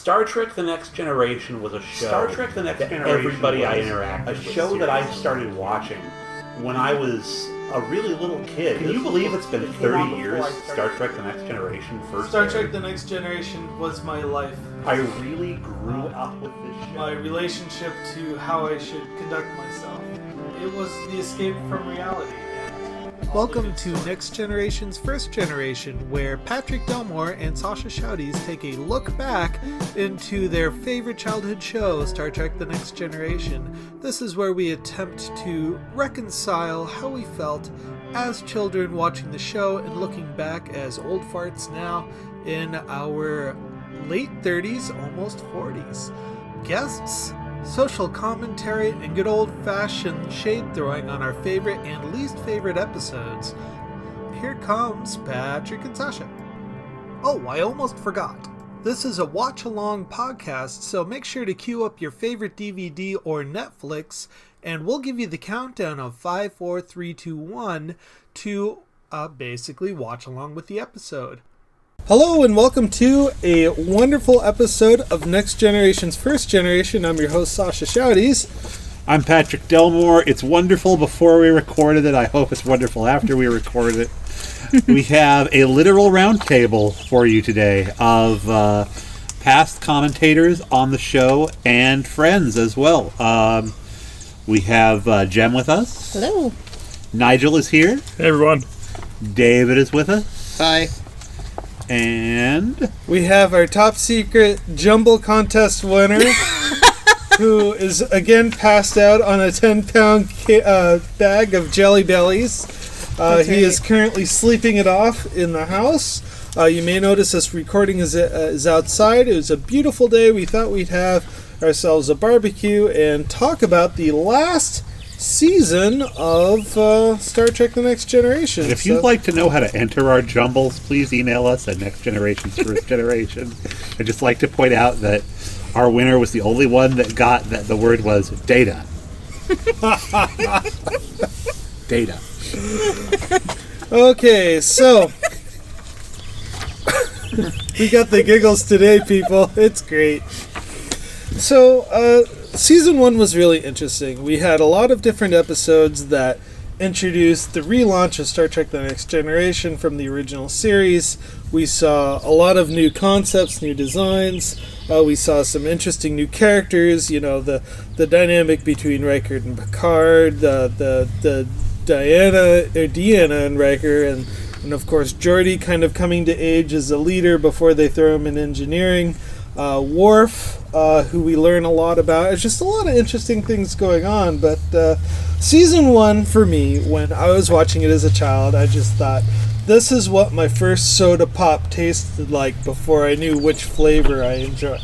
Star Trek: The Next Generation was a show. Everybody I interacted with. A show that I started watching when I was a really little kid. Can you believe it's been 30 years since Star Trek: The Next Generation first Star Trek: The Next Generation was my life. I really grew up with this show. My relationship to how I should conduct myself. It was the escape from reality. Welcome to Next Generation's First Generation, where Patrick Delmore and Sasha Shouties take a look back into their favorite childhood show, Star Trek: The Next Generation. This is where we attempt to reconcile how we felt as children watching the show and looking back as old farts now in our late 30s, almost 40s. Guests, social commentary, and good old-fashioned shade-throwing on our favorite and least favorite episodes. Here comes Patrick and Sasha. Oh, I almost forgot. This is a watch-along podcast, so make sure to queue up your favorite DVD or Netflix, and we'll give you the countdown of 5, 4, 3, 2, 1 to basically watch along with the episode. Hello and welcome to a wonderful episode of Next Generation's First Generation. I'm your host, Sasha Shouties. I'm Patrick Delmore. It's wonderful before we recorded it. I hope it's wonderful after we recorded it. We have a literal roundtable for you today of past commentators on the show and friends as well. We have Jem with us. Hello. Nigel is here. Hey, everyone. David is with us. Hi. And we have our top secret Jumble Contest winner, who is again passed out on a 10-pound bag of Jelly Bellies. He is currently sleeping it off in the house. You may notice this recording is outside. It was a beautiful day. We thought we'd have ourselves a barbecue and talk about the last season of Star Trek: The Next Generation. If you'd like to know how to enter our jumbles, please email us at Next Generation's First Generation. I'd just like to point out that our winner was the only one that got that the word was data. Data. Okay, so we got the giggles today, people. It's great. So, Season 1 was really interesting. We had a lot of different episodes that introduced the relaunch of Star Trek: The Next Generation from the original series. We saw a lot of new concepts, new designs. We saw some interesting new characters. You know, the dynamic between Riker and Picard, the Deanna and Riker, and of course Geordi kind of coming to age as a leader before they throw him in engineering. Worf, who we learn a lot about. There's just a lot of interesting things going on, but Season 1, for me, when I was watching it as a child, I just thought, this is what my first soda pop tasted like before I knew which flavor I enjoyed.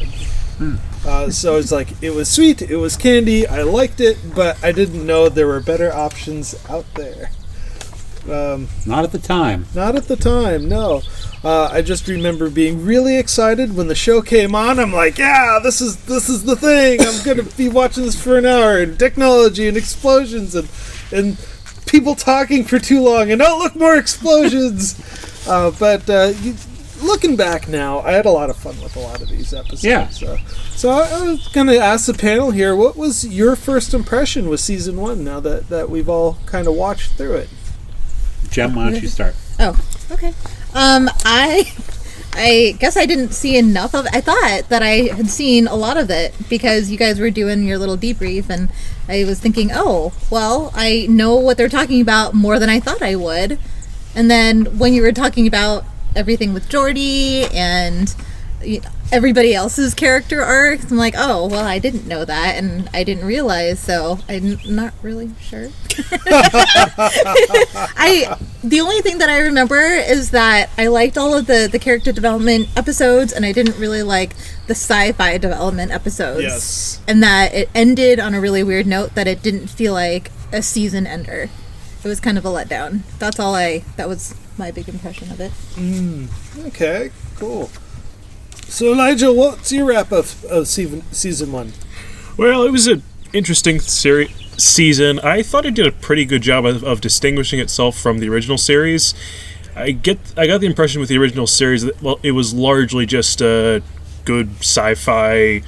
So it's like, it was sweet, it was candy, I liked it, but I didn't know there were better options out there. Not at the time. Not at the time, no. I just remember being really excited when the show came on. I'm like, yeah, this is the thing. I'm going to be watching this for an hour, and technology and explosions and people talking for too long, and oh, look, more explosions. But looking back now, I had a lot of fun with a lot of these episodes. Yeah. So I was going to ask the panel here, what was your first impression with Season 1 now that we've all kind of watched through it? Jem, why don't you start? Oh, okay. I guess I didn't see enough of it. I thought that I had seen a lot of it because you guys were doing your little debrief, and I was thinking, oh, well, I know what they're talking about more than I thought I would. And then when you were talking about everything with Geordi and everybody else's character arcs, I'm like, oh, well, I didn't know that, and I didn't realize, so I'm not really sure. The only thing that I remember is that I liked all of the character development episodes, and I didn't really like the sci-fi development episodes. Yes. And that it ended on a really weird note that it didn't feel like a season ender. It was kind of a letdown. That was my big impression of it. Okay, cool. So, Nigel, what's your wrap of Season 1? Well, it was an interesting season. I thought it did a pretty good job of distinguishing itself from the original series. I got the impression with the original series that, well, it was largely just good sci-fi,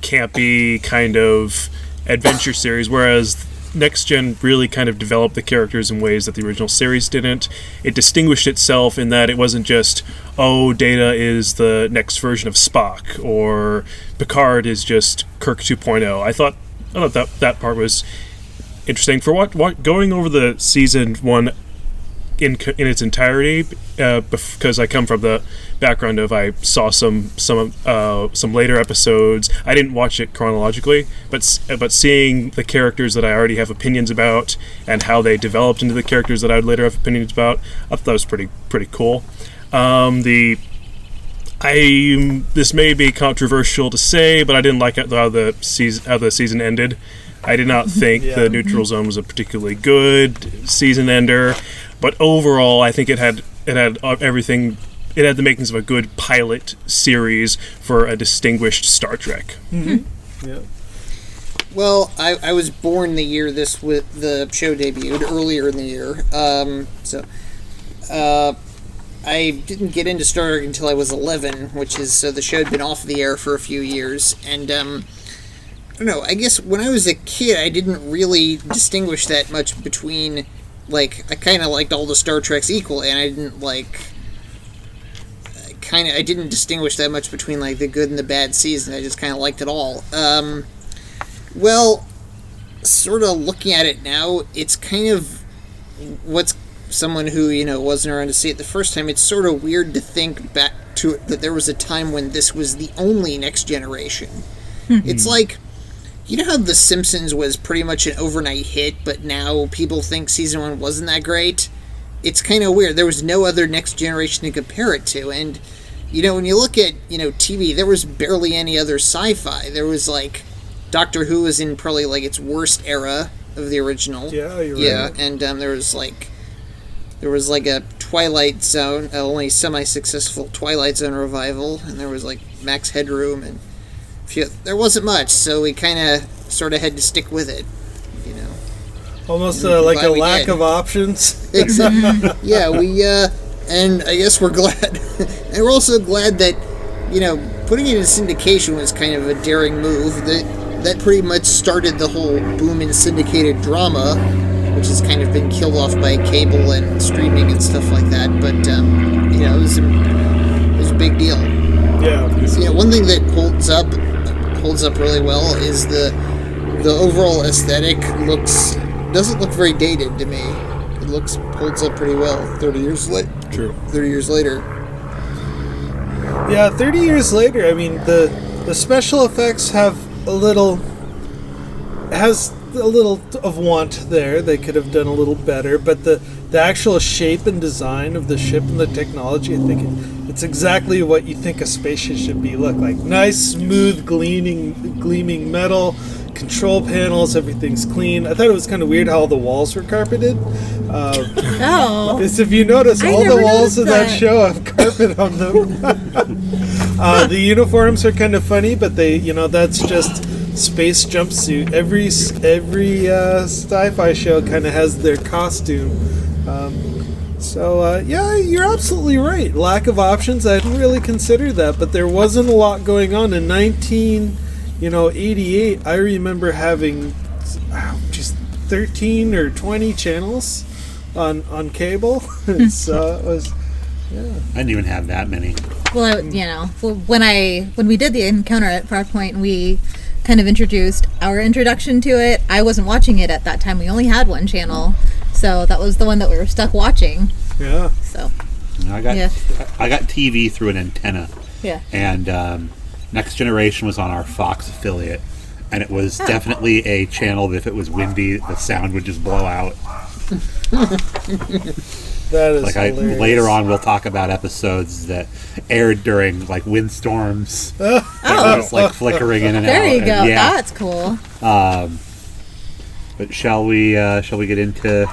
campy kind of adventure series, whereas Next Gen really kind of developed the characters in ways that the original series didn't. It distinguished itself in that it wasn't just, oh, Data is the next version of Spock, or Picard is just Kirk 2.0. I thought that part was interesting. For what going over the season 1 in its entirety, because I come from the background of I saw some later episodes. I didn't watch it chronologically, but seeing the characters that I already have opinions about and how they developed into the characters that I would later have opinions about, I thought that was pretty cool. This may be controversial to say, but I didn't like how the season ended. I did not think the Neutral Zone was a particularly good season ender. But overall, I think it had everything. It had the makings of a good pilot series for a distinguished Star Trek. Mm-hmm. Yeah. Well, I was born the year the show debuted, earlier in the year. I didn't get into Star Trek until I was 11, so the show had been off the air for a few years. And I don't know. I guess when I was a kid, I didn't really distinguish that much between. I kind of liked all the Star Treks equally, and I didn't distinguish that much between, the good and the bad season. I just kind of liked it all. Well, sort of looking at it now, it's kind of what's someone who, wasn't around to see it the first time, it's sort of weird to think back to it, that there was a time when this was the only Next Generation. It's like, you know how The Simpsons was pretty much an overnight hit, but now people think season 1 wasn't that great? It's kind of weird. There was no other Next Generation to compare it to. And, when you look at, TV, there was barely any other sci-fi. There was, Doctor Who was in probably, its worst era of the original. Yeah, you're right. Yeah, and there was a Twilight Zone, only semi-successful Twilight Zone revival, and there was, Max Headroom, and there wasn't much, so we kind of sort of had to stick with it, Almost like a lack of options. Exactly. Yeah, and I guess we're glad. And we're also glad that, putting it in syndication was kind of a daring move. That pretty much started the whole boom in syndicated drama, which has kind of been killed off by cable and streaming and stuff like that. But, it was a big deal. Yeah. So, one thing that holds up really well is the overall aesthetic doesn't look very dated to me. It holds up pretty well 30 years later. True. 30 years later. Yeah, 30 years later, I mean, the special effects has a little of want there. They could have done a little better, but the actual shape and design of the ship and the technology, I think it's exactly what you think a spaceship should look like. Nice, smooth, gleaming metal, control panels, everything's clean. I thought it was kind of weird how all the walls were carpeted. Because if you notice, all the walls of that show have carpet on them. The uniforms are kind of funny, but that's just space jumpsuit. Every sci-fi show kind of has their costume. Yeah, you're absolutely right. Lack of options. I didn't really consider that, but there wasn't a lot going on in 1988. I remember having just 13 or 20 channels on cable. So it was, yeah. I didn't even have that many. Well, when we did the encounter at Farpoint, we kind of introduced our introduction to it. I wasn't watching it at that time. We only had one channel, so that was the one that we were stuck watching. Yeah. So. I got TV through an antenna. Yeah. And Next Generation was on our Fox affiliate, and it was definitely a channel that if it was windy, the sound would just blow out. That is hilarious. Later on, we'll talk about episodes that aired during windstorms. That were just flickering in and out. There you go. Yeah. That's cool. But shall we get into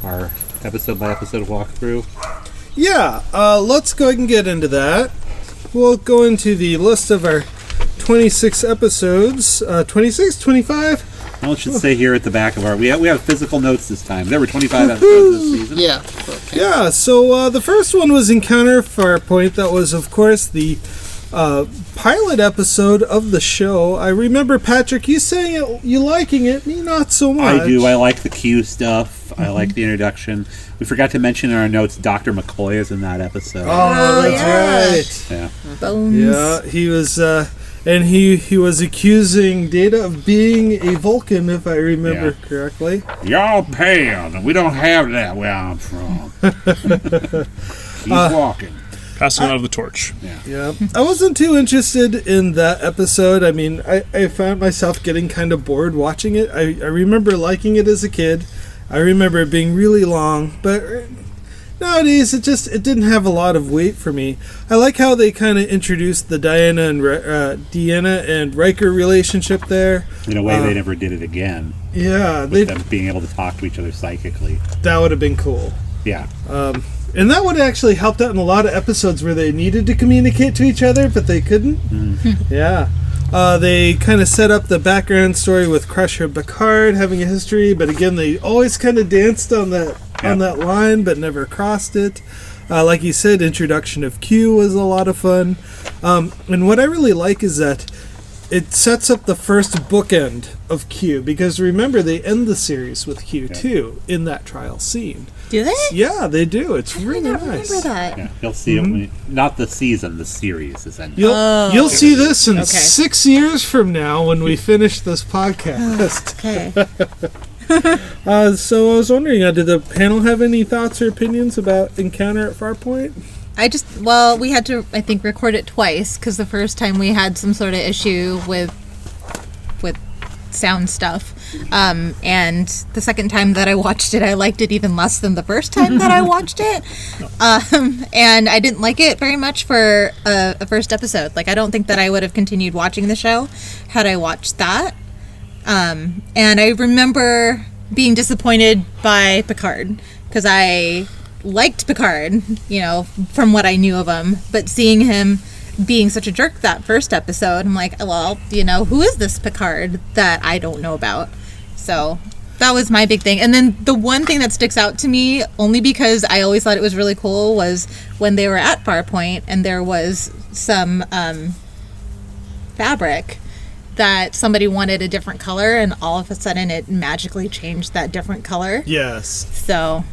our episode by episode walkthrough? Yeah. Let's go ahead and get into that. We'll go into the list of our 26 episodes. 26, 25. Well, it should say here at the back of our... We have physical notes this time. There were 25 episodes this season. Yeah. Okay. Yeah, so the first one was Encounter Farpoint. That was, of course, the pilot episode of the show. I remember, Patrick, you saying you liking it, me not so much. I do. I like the Q stuff. I like the introduction. We forgot to mention in our notes Dr. McCoy is in that episode. Oh, that's right. Yeah. Bones. Yeah, he was, and he was accusing Data of being a Vulcan, if I remember correctly. Y'all pan. We don't have that where I'm from. Keep walking. Passing out of the torch. Yeah, I wasn't too interested in that episode. I mean, I found myself getting kind of bored watching it. I remember liking it as a kid. I remember it being really long, but nowadays it didn't have a lot of weight for me. I like how they kind of introduced the Deanna and Riker relationship there. In a way, they never did it again. Yeah, With them being able to talk to each other psychically. that would have been cool. Yeah. And that would have actually helped out in a lot of episodes where they needed to communicate to each other, but they couldn't. Yeah. They kind of set up the background story with Crusher Picard having a history, but again, they always kind of danced on that line, but never crossed it. Like you said, introduction of Q was a lot of fun. And what I really like is that it sets up the first bookend of Q, because remember, they end the series with Q too in that trial scene. Do they? Yeah, they do. It's really I don't nice. remember that. Yeah. You'll see it. Not the season, the series is ending. You'll see this in Okay. 6 years from now when we finish this podcast. Okay. So I was wondering, did the panel have any thoughts or opinions about Encounter at Farpoint? We had to, I think, record it twice, because the first time we had some sort of issue with sound stuff. And the second time that I watched it, I liked it even less than the first time that I watched it. And I didn't like it very much for a first episode. Like, I don't think that I would have continued watching the show had I watched that. And I remember being disappointed by Picard, because I liked Picard, from what I knew of him, but seeing him being such a jerk that first episode, I'm like, well, who is this Picard that I don't know about? So that was my big thing. And then the one thing that sticks out to me, only because I always thought it was really cool, was when they were at Farpoint and there was some fabric that somebody wanted a different color, and all of a sudden it magically changed that different color. Yes. So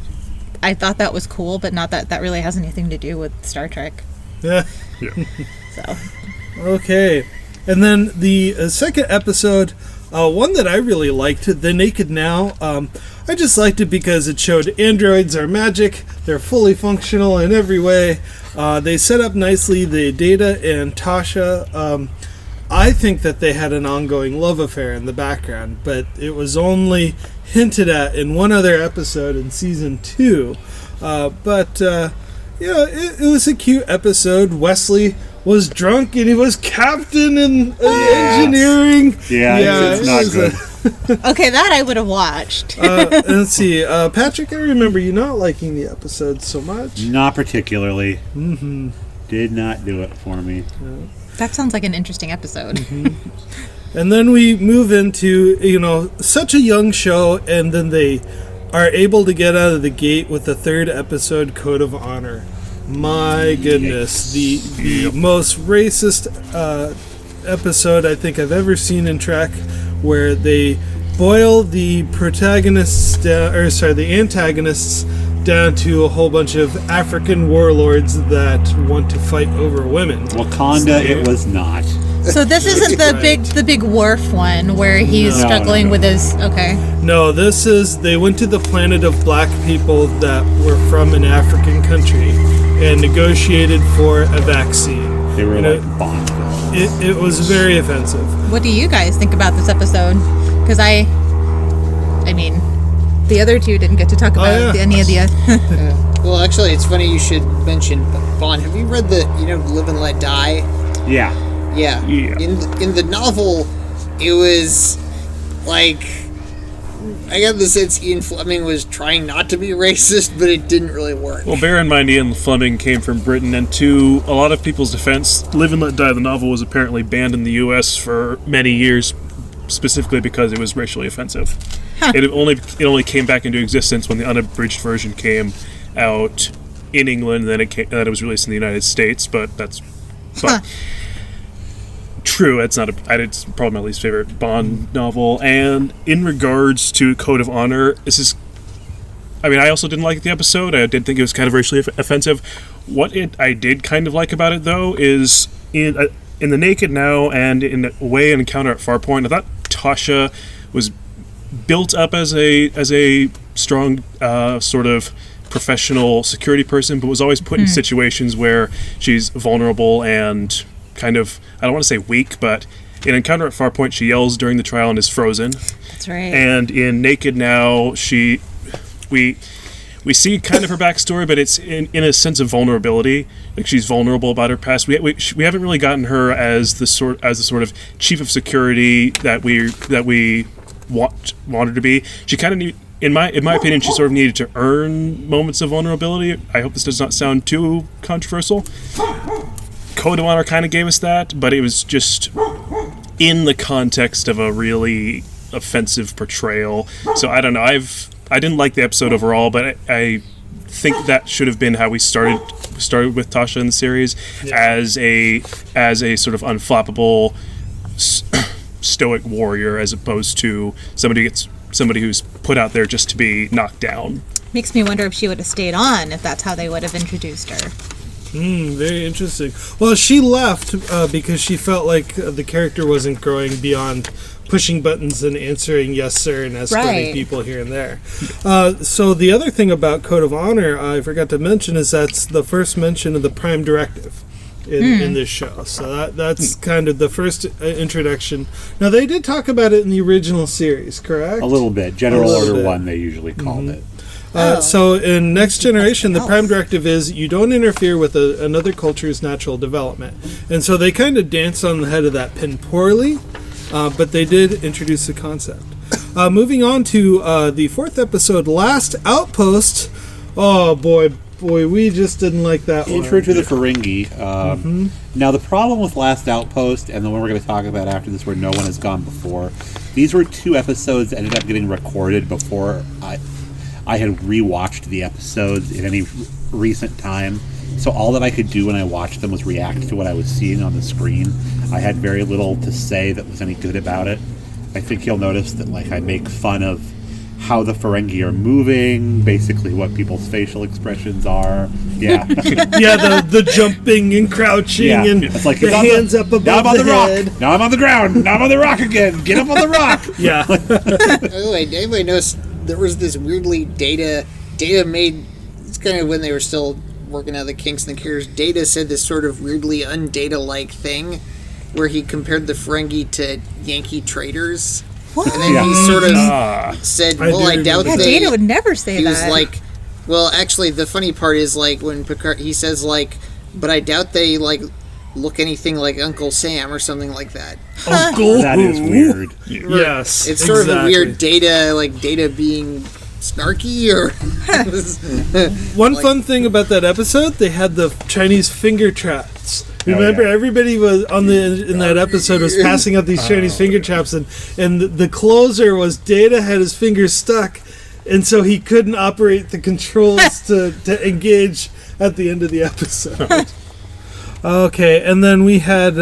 I thought that was cool, but not that really has anything to do with Star Trek. Yeah. So Okay. And then the second episode, one that I really liked, The Naked Now. I just liked it because it showed androids are magic. They're fully functional in every way. They set up nicely the Data and Tasha. I think that they had an ongoing love affair in the background, but it was only hinted at in one other episode in season 2. It was a cute episode. Wesley was drunk and he was captain in engineering. Yeah, it's not good. okay, that I would have watched. Let's see. Patrick, I remember you not liking the episode so much. Not particularly. Did not do it for me. That sounds like an interesting episode. And then we move into, such a young show, and then they are able to get out of the gate with the third episode, Code of Honor. My goodness, the most racist episode I think I've ever seen in Trek, where they boil the antagonists down to a whole bunch of African warlords that want to fight over women. Wakanda, it was not. So this isn't the big Worf one where he's struggling with his. Okay. No, this is, they went to the planet of black people that were from an African country and negotiated for a vaccine. They were like Bond villains. It was very offensive. What do you guys think about this episode? Because I mean, the other two didn't get to talk about any of the. Well, actually, it's funny you should mention Bond. Have you read the Live and Let Die? Yeah. Yeah. In the novel, it was like, I got the sense Ian Fleming was trying not to be racist, but it didn't really work. Well, bear in mind Ian Fleming came from Britain, and to a lot of people's defense, Live and Let Die, the novel, was apparently banned in the U.S. for many years, specifically because it was racially offensive. It only came back into existence when the unabridged version came out in England, then it was released in the United States, but that's... True, it's not it's probably my least favorite Bond novel. And in regards to Code of Honor, I also didn't like the episode. I did think it was kind of racially offensive. What I did kind of like about it, though, is in The Naked Now and in a way in Encounter at Farpoint, I thought Tasha was built up as a strong sort of professional security person, but was always put in situations where she's vulnerable and kind of, I don't want to say weak, but in Encounter at Farpoint, she yells during the trial and is frozen. That's right. And in Naked Now, we see kind of her backstory, but it's in a sense of vulnerability. Like, she's vulnerable about her past. We haven't really gotten her as the sort of chief of security that we want her to be. She kind of in my opinion, she sort of needed to earn moments of vulnerability. I hope this does not sound too controversial. Code of Honor kind of gave us that, but it was just in the context of a really offensive portrayal. So I don't know. I didn't like the episode overall, but I think that should have been how we started with Tasha in the series, as a sort of unflappable, stoic warrior, as opposed to somebody who's put out there just to be knocked down. Makes me wonder if she would have stayed on if that's how they would have introduced her. Very interesting. Well, she left because she felt like the character wasn't growing beyond pushing buttons and answering yes sir and escorting people here and there. So the other thing about Code of Honor I forgot to mention is that's the first mention of the Prime Directive in this show. So that's kind of the first introduction. Now, they did talk about it in the original series, correct? A little bit. General Order 1, they usually called it. So in Next Generation, the Prime Directive is you don't interfere with another culture's natural development. And so they kind of danced on the head of that pin poorly, but they did introduce the concept. Moving on to the fourth episode, Last Outpost. Oh, boy, we just didn't like that one. Intro to the Ferengi. Now, the problem with Last Outpost, and the one we're going to talk about after this, where no one has gone before, these were two episodes that ended up getting recorded before I had rewatched the episodes in any recent time. So all that I could do when I watched them was react to what I was seeing on the screen. I had very little to say that was any good about it. I think you'll notice that I make fun of how the Ferengi are moving, basically what people's facial expressions are. Yeah. the jumping and crouching and it's like, the hands up above now I'm on the head. rock. Now I'm on the ground. Now I'm on the rock again. Get up on the rock. Yeah. Oh, anybody noticed there was this weirdly Data made, it's kind of when they were still working out the kinks and the cures, Data said this sort of weirdly undata-like thing where he compared the Ferengi to Yankee traders. What? And then he sort of said, I doubt yeah, they... Data would never say he that. was like, well, actually, the funny part is, when Picard, he says, but I doubt they, look anything like Uncle Sam or something like that. Uncle? That is weird. Yes, it's sort of a weird Data being snarky, or... One fun thing about that episode, they had the Chinese finger traps. Remember, everybody was in that episode was passing out these Chinese finger traps, and the closer was Data had his fingers stuck, and so he couldn't operate the controls to engage at the end of the episode. Okay, and then we had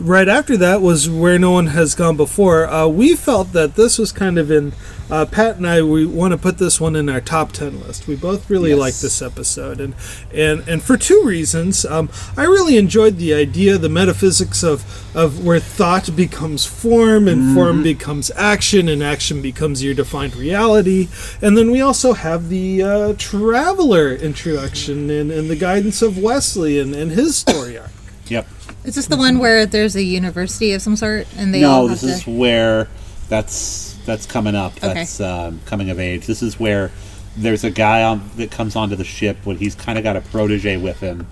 right after that was Where No One Has Gone Before. We felt that this was kind of in Pat and I, we want to put this one in our top 10 list. We both really liked this episode, and for two reasons. I really enjoyed the idea, the metaphysics of where thought becomes form, and form becomes action, and action becomes your defined reality. And then we also have the Traveler introduction and the guidance of Wesley and his story arc. Yep. Is this the one where there's a university of some sort, and they all have this is where that's coming up. That's coming of age. This is where there's a guy that comes onto the ship when he's kind of got a protege with him,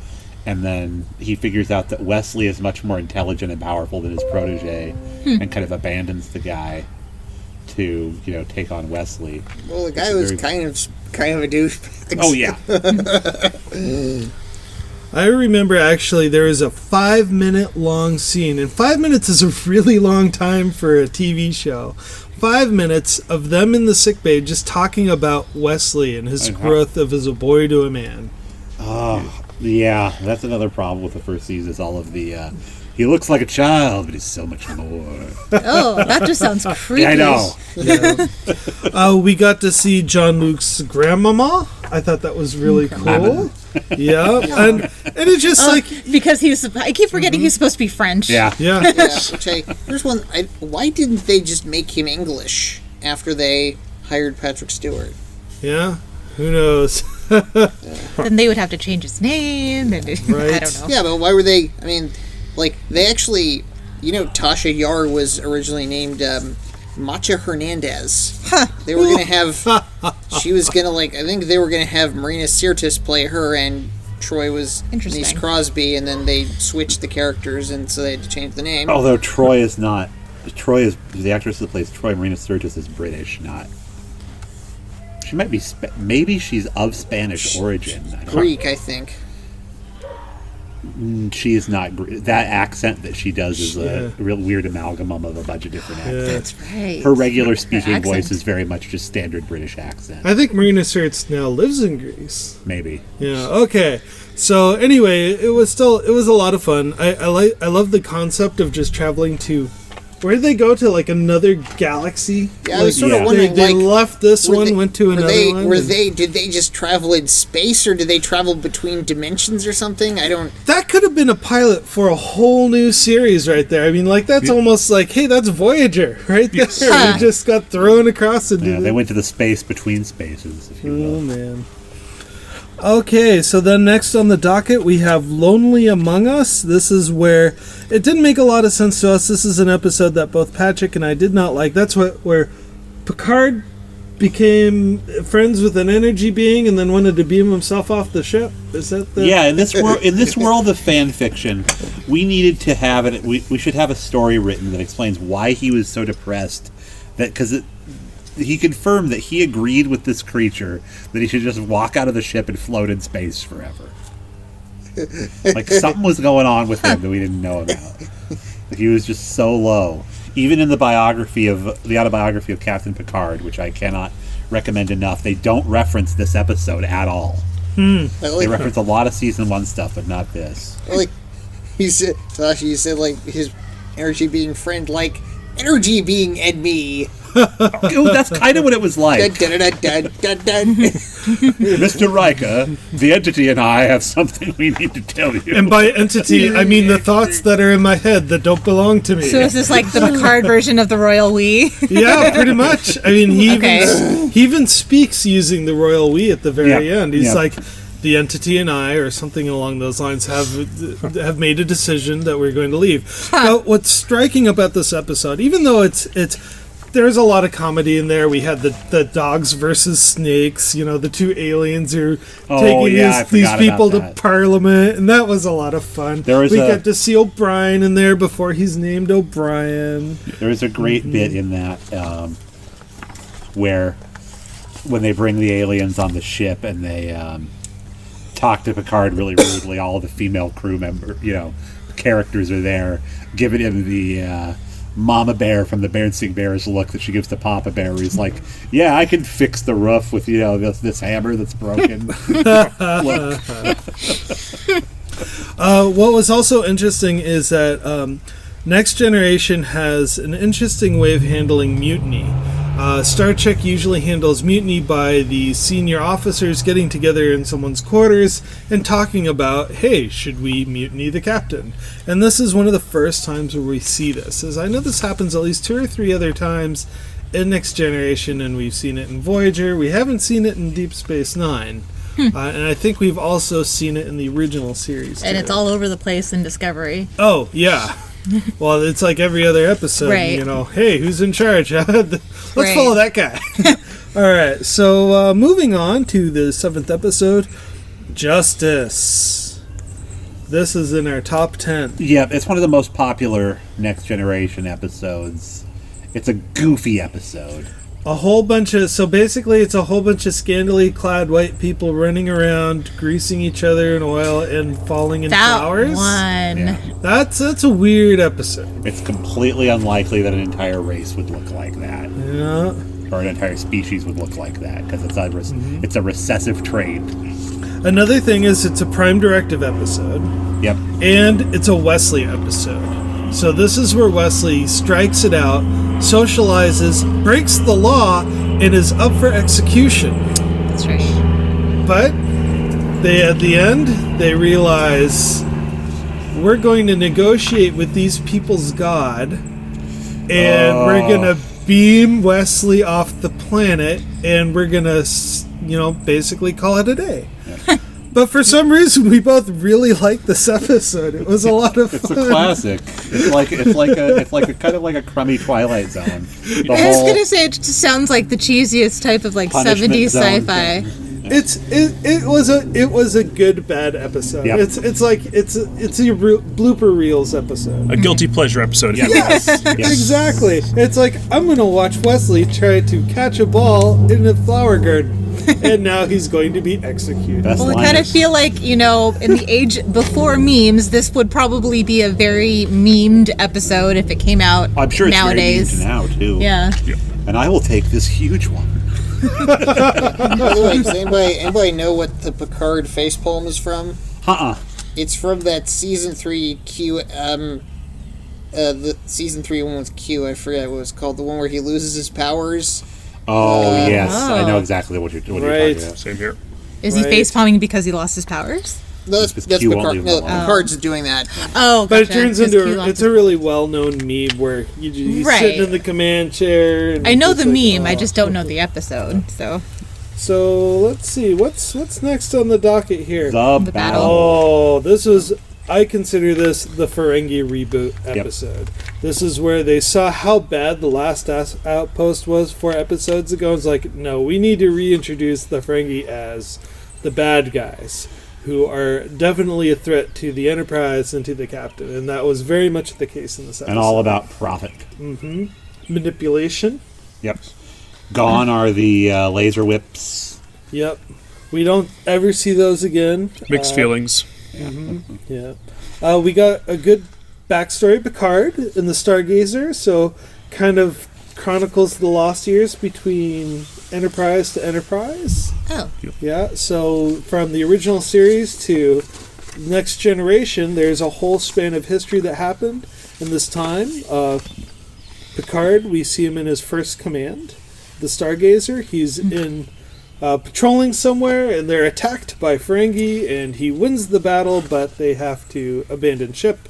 and then he figures out that Wesley is much more intelligent and powerful than his protege, and kind of abandons the guy to take on Wesley. Well, the guy was kind of a douche. Oh yeah. I remember actually there was a 5-minute long scene, and 5 minutes is a really long time for a TV show. 5 minutes of them in the sickbay just talking about Wesley and his growth as a boy to a man. Oh, yeah, that's another problem with the first season, is all of the He looks like a child, but he's so much more. Oh, that just sounds creepy. Yeah, I know. We got to see John Luke's grandmama. I thought that was really cool. Yeah, and it's just like Because I keep forgetting he's supposed to be French. Yeah. yeah. Here's one. Why didn't they just make him English after they hired Patrick Stewart? Yeah, who knows? Then they would have to change his name. And I Right. don't know. Yeah, but why were they? I mean, like they actually, Tasha Yar was originally named Macha Hernandez. They were gonna have. She was gonna I think they were gonna have Marina Sirtis play her, and Troy was Interesting. Denise Crosby, and then they switched the characters, and so they had to change the name. Although Troy is not. Troy is the actress that plays Troy. Marina Sirtis is British, not. She might be. Maybe she's of Spanish origin. I don't- Greek, I think. She is not. That accent that she does is Yeah. a real weird amalgam of a bunch of different accents. That's right. Her regular speaking accent. voice is very much just standard British accent. I think Marina Sirtis now lives in Greece. Maybe. Yeah. Okay. So anyway, it was a lot of fun. I love the concept of just traveling to. Where did they go to? Like another galaxy? Yeah, I was sort yeah. of wondering. They left this were one, they- went to another one. Did they just travel in space, or did they travel between dimensions or something? I don't. That could have been a pilot for a whole new series right there. I mean, that's almost like, hey, that's Voyager right there. We just got thrown across into Yeah, they went to the space between spaces, if you will. Oh, man. Okay, so then next on the docket, we have Lonely Among Us. This is where it didn't make a lot of sense to us. This is an episode that both Patrick and I did not like. That's where Picard became friends with an energy being and then wanted to beam himself off the ship. Is that the... Yeah, in this world of fan fiction, we needed to have it. We should have a story written that explains why he was so depressed. Because he confirmed that he agreed with this creature that he should just walk out of the ship and float in space forever. Like something was going on with him that we didn't know about. Like he was just so low. Even in the autobiography of Captain Picard, which I cannot recommend enough, they don't reference this episode at all. They reference a lot of season 1 stuff, but not this. Like you said, Tasha, you said his energy being friend, energy being and me. Oh, that's kind of what it was like. Mr. Riker, the entity and I have something we need to tell you. And by entity, I mean the thoughts that are in my head that don't belong to me. So is this like the Picard version of the Royal We? Yeah, pretty much. I mean, he Okay. even speaks using the royal we at the very Yeah, end. He's yeah. like, the entity and I, or something along those lines, have made a decision that we're going to leave. But what's striking about this episode, even though there's a lot of comedy in there. We had the dogs versus snakes. The two aliens who taking I these forgot people about to that. Parliament, and that was a lot of fun. We got to see O'Brien in there before he's named O'Brien. There is a great bit in that where when they bring the aliens on the ship and they talk to Picard really rudely, all the female crew characters are there, giving him the Mama Bear from the Berenstain Bears look that she gives to Papa Bear, where he's like, yeah, I can fix the roof with, this hammer that's broken. Look. What was also interesting is that Next Generation has an interesting way of handling mutiny. Star Trek usually handles mutiny by the senior officers getting together in someone's quarters and talking about, hey, should we mutiny the captain? And this is one of the first times where we see this. As I know this happens at least 2 or 3 other times in Next Generation, and we've seen it in Voyager. We haven't seen it in Deep Space Nine. And I think we've also seen it in the original series. And too. it's all over the place in Discovery. Oh, yeah. Well, it's like every other episode, Right. Hey, who's in charge? Let's Right. follow that guy. All right, so moving on to the 7th episode, Justice. This is in our top 10. Yeah, it's one of the most popular Next Generation episodes. It's a goofy episode. So basically it's a whole bunch of scantily clad white people running around, greasing each other in oil and falling in That flowers. one. Yeah. That's a weird episode. It's completely unlikely that an entire race would look like that, Yeah. or an entire species would look like that, because it's a recessive trait. Another thing is it's a Prime Directive episode. Yep. and it's a Wesley episode. So this is where Wesley strikes it out, socializes, breaks the law, and is up for execution. That's right. But at the end, they realize we're going to negotiate with these people's god, and we're going to beam Wesley off the planet, and we're going to, basically call it a day. Yeah. But for some reason, we both really liked this episode. It was a lot of fun. It's a classic. It's like a kind of like a crummy Twilight Zone. I was gonna say it just sounds like the cheesiest type of like Punishment 70s zone sci-fi. thing. It was a good bad episode. Yep. It's a blooper reels episode. A guilty pleasure episode. Yeah. Yes, exactly. It's like I'm gonna watch Wesley try to catch a ball in a flower garden, and now he's going to be executed. Best Well, I line kind of is- feel like, in the age before memes, this would probably be a very memed episode if it came out I'm sure it's nowadays. very memed now too. Yeah. And I will take this huge one. By the way, does anybody know what the Picard facepalm is from? It's from that season 3 Q. The season 3 one with Q. I forget what it was called. The one where he loses his powers. Oh yes, I know exactly what you're talking Right. about. Same here. Is he Right. facepalming because he lost his powers? No, that's Because Q won't Picard. leave No, him alone. Picard's doing that. Oh, But it gotcha, turns 'cause Q into lost it's his- a really well-known meme where he's Right. sitting in the command chair. And I know it's the like, meme, I oh. just don't know the episode. So So let's see what's next on the docket here. The The battle. Oh, I consider this the Ferengi reboot episode. This is where they saw how bad the last outpost was 4 episodes ago. It's like, no, we need to reintroduce the Ferengi as the bad guys, who are definitely a threat to the Enterprise and to the Captain. And that was very much the case in this episode. And all about profit. Manipulation. Yep. Gone are the laser whips. Yep. We don't ever see those again. Mixed feelings. Yeah. We got a good backstory, Picard and the Stargazer, so kind of chronicles the lost years between Enterprise to Enterprise. Oh. Yeah, so from the original series to Next Generation, there's a whole span of history that happened in this time. Picard, we see him in his first command. The Stargazer, he's in patrolling somewhere, and they're attacked by Ferengi, and he wins the battle, but they have to abandon ship.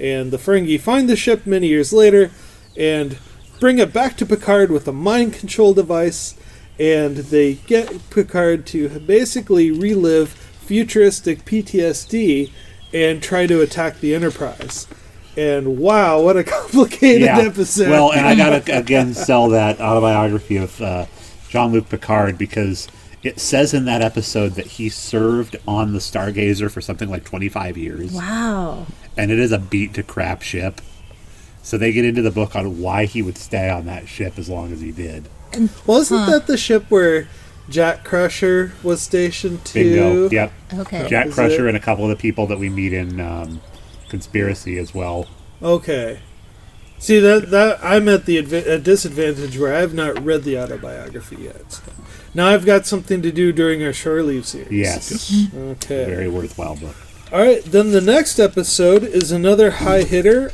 And the Ferengi find the ship many years later and bring it back to Picard with a mind control device, and they get Picard to basically relive futuristic PTSD and try to attack the Enterprise. And wow, what a complicated episode. Well, and I gotta again sell that autobiography of Jean-Luc Picard, because it says in that episode that he served on the Stargazer for something like 25 years. Wow. And it is a beat to crap ship. So they get into the book on why he would stay on that ship as long as he did. Well, isn't that the ship where Jack Crusher was stationed to? Bingo. Yep. Okay. Jack Is Crusher it? and a couple of the people that we meet in Conspiracy as well. Okay. See, that I'm at the a disadvantage where I have not read the autobiography yet. So. Now I've got something to do during our shore leave series. Yes. Okay. Very worthwhile book. All right. Then the next episode is another high hitter,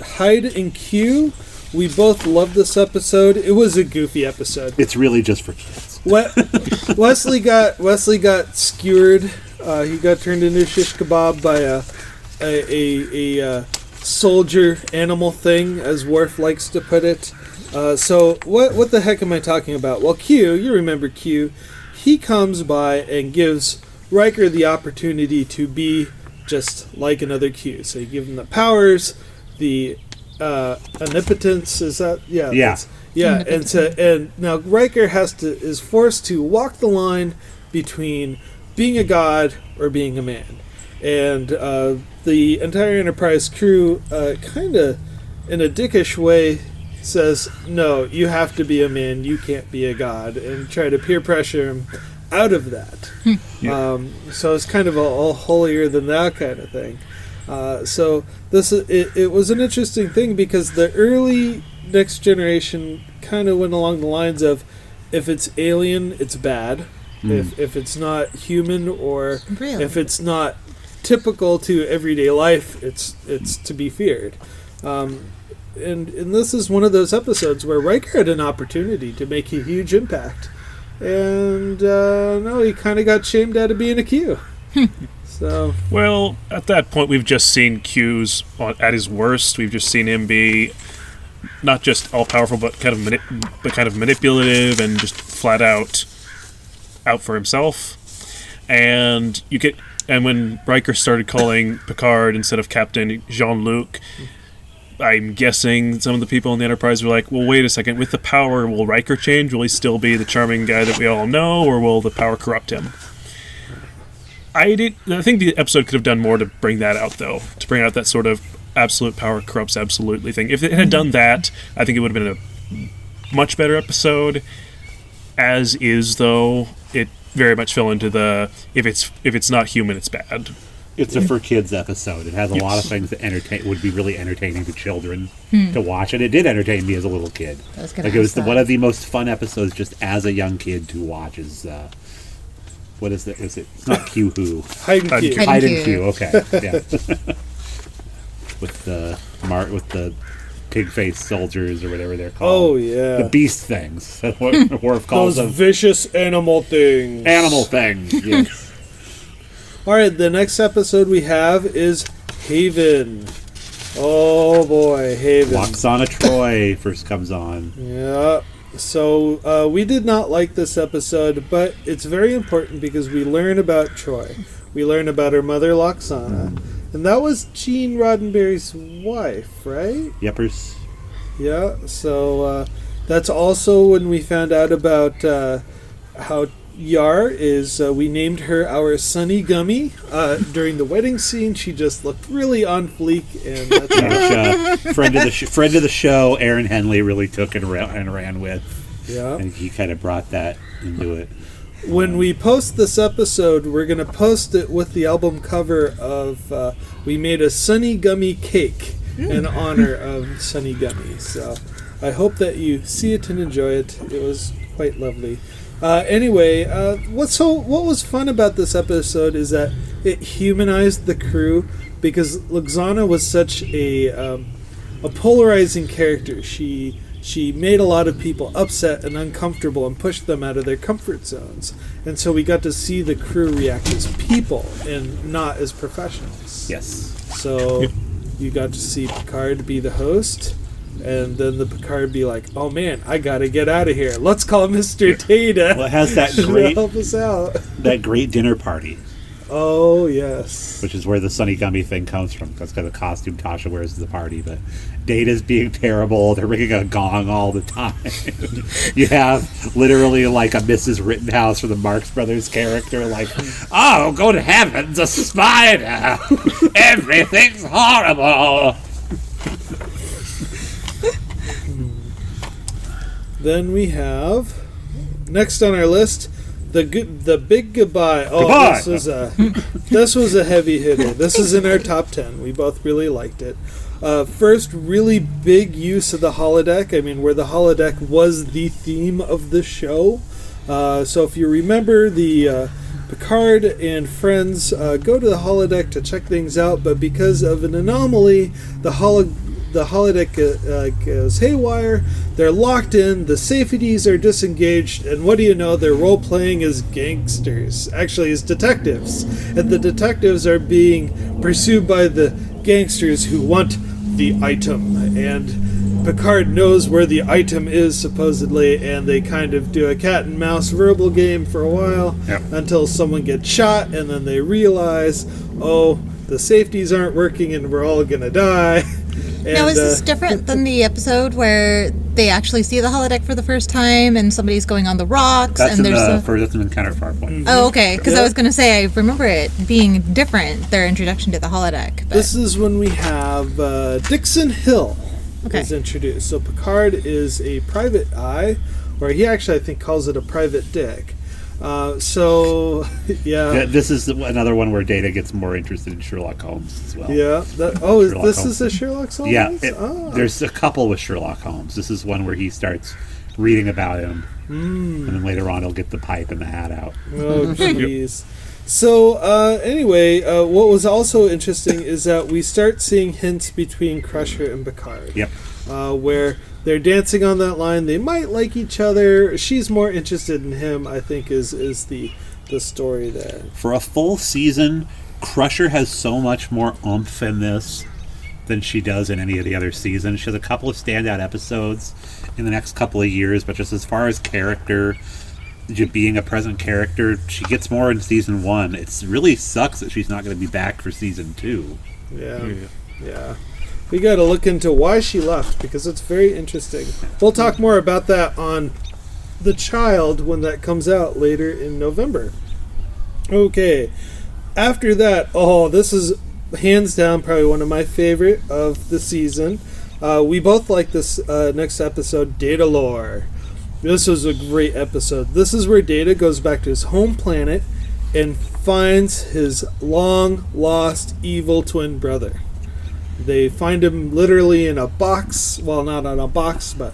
Hyde and Q. We both loved this episode. It was a goofy episode. It's really just for kids. Wesley got skewered. He got turned into shish kebab by a soldier animal thing, as Worf likes to put it. So what the heck am I talking about? Well, Q, you remember Q. He comes by and gives Riker the opportunity to be just like another Q. So you give him the powers, the omnipotence. Is that yeah? Yeah. Yeah, and now Riker is forced to walk the line between being a god or being a man, and the entire Enterprise crew, kind of in a dickish way, says, "No, you have to be a man. You can't be a god," and try to peer pressure him out of that. So it's kind of a holier than thou kind of thing. So it was an interesting thing because the early Next Generation kind of went along the lines of, if it's alien, it's bad. If it's not human, or Really? if it's not typical to everyday life, it's to be feared. And this is one of those episodes where Riker had an opportunity to make a huge impact. And no, he kind of got shamed out of being a Q. So, well, at that point, we've just seen Q's at his worst. We've just seen him be not just all powerful, but kind of manipulative and just flat out for himself. And when Riker started calling Picard instead of Captain Jean-Luc, I'm guessing some of the people in the Enterprise were like, well, wait a second, with the power, will Riker change? Will he still be the charming guy that we all know, or will the power corrupt him? I think the episode could have done more to bring that out, though, to bring out that sort of absolute power corrupts absolutely thing. If it had done that, I think it would have been a much better episode. As is, though, it very much fell into the if it's not human, it's bad. It's a for kids episode. It has a lot of things that would be really entertaining to children to watch, and it did entertain me as a little kid. It was one of the most fun episodes just as a young kid to watch. What is it? It's not Q Who. Hide and Q. Hide and Q. Okay. Yeah. with the pig-faced soldiers or whatever they're called. Oh yeah. The beast things. That's what Worf calls those them. vicious animal things. Animal things. Yes. All right, the next episode we have is Haven. Oh boy, Haven. Loxana Troy first comes on. Yeah. So we did not like this episode, but it's very important because we learn about Troy. We learn about her mother, Loxana. And that was Gene Roddenberry's wife, right? Yepers. Yeah, so that's also when we found out about how Yar is, we named her our Sunny Gummy. During the wedding scene, she just looked really on fleek, and that's friend of the show, Aaron Henley really took and ran with. Yeah, and he kind of brought that into it. When we post this episode, we're going to post it with the album cover of we made a Sunny Gummy cake in honor of Sunny Gummy. So I hope that you see it and enjoy it. It was quite lovely. Anyway, what was fun about this episode is that it humanized the crew, because Loxana was such a polarizing character. She made a lot of people upset and uncomfortable and pushed them out of their comfort zones. And so we got to see the crew react as people and not as professionals. Yes. So you got to see Picard be the host, and then the Picard be like, "Oh man, I gotta get out of here. Let's call Mr. Data." Well, it has that to great help us out. That great dinner party. Oh yes. Which is where the Sunny Gummy thing comes from. That's kind of the costume Tasha wears to the party. But Data's being terrible. They're ringing a gong all the time. You have literally like a Mrs. Rittenhouse from the Marx Brothers character, like, "Oh, go to heavens, a spider! Everything's horrible." Then we have next on our list the big goodbye. Oh, Goodbye! This was a heavy hitter. This is in our top 10. We both really liked it. First, really big use of the holodeck. I mean, where the holodeck was the theme of the show. So if you remember, the Picard and friends go to the holodeck to check things out, but because of an anomaly, the holodeck goes haywire. They're locked in, the safeties are disengaged, and what do you know, they're role-playing as gangsters, actually as detectives. And the detectives are being pursued by the gangsters who want the item. And Picard knows where the item is, supposedly, and they kind of do a cat-and-mouse verbal game for a while, until someone gets shot, and then they realize, oh, the safeties aren't working and we're all gonna die. Now, is this different than the episode where they actually see the holodeck for the first time and somebody's going on the rocks? That's and in there's that's an Encounter Farpoint. Oh, okay. Because I was going to say, I remember it being different, their introduction to the holodeck. But This is when we have Dixon Hill is introduced. So Picard is a private eye, or he actually, I think, calls it a private dick. This is another one where Data gets more interested in Sherlock Holmes as well. Yeah. This is a Sherlock Holmes? Yeah. There's a couple with Sherlock Holmes. This is one where he starts reading about him, and then later on he'll get the pipe and the hat out. Oh, jeez. So, anyway, what was also interesting is that we start seeing hints between Crusher and Picard. Yep. Where they're dancing on that line. They might like each other. She's more interested in him, I think, is the story there. For a full season, Crusher has so much more oomph in this than she does in any of the other seasons. She has a couple of standout episodes in the next couple of years, but just as far as character, being a present character, she gets more in season 1. It really sucks that she's not going to be back for season 2. Yeah. We got to look into why she left, because it's very interesting. We'll talk more about that on The Child when that comes out later in November. Okay. After that, this is hands down probably one of my favorite of the season. We both like this next episode, Data Lore. This was a great episode. This is where Data goes back to his home planet and finds his long-lost evil twin brother. They find him literally in a box, well, not on a box, but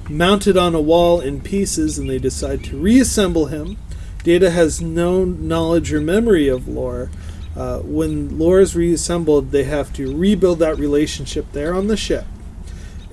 mounted on a wall in pieces, and they decide to reassemble him. Data has no knowledge or memory of Lore. When Lore is reassembled, they have to rebuild that relationship there on the ship.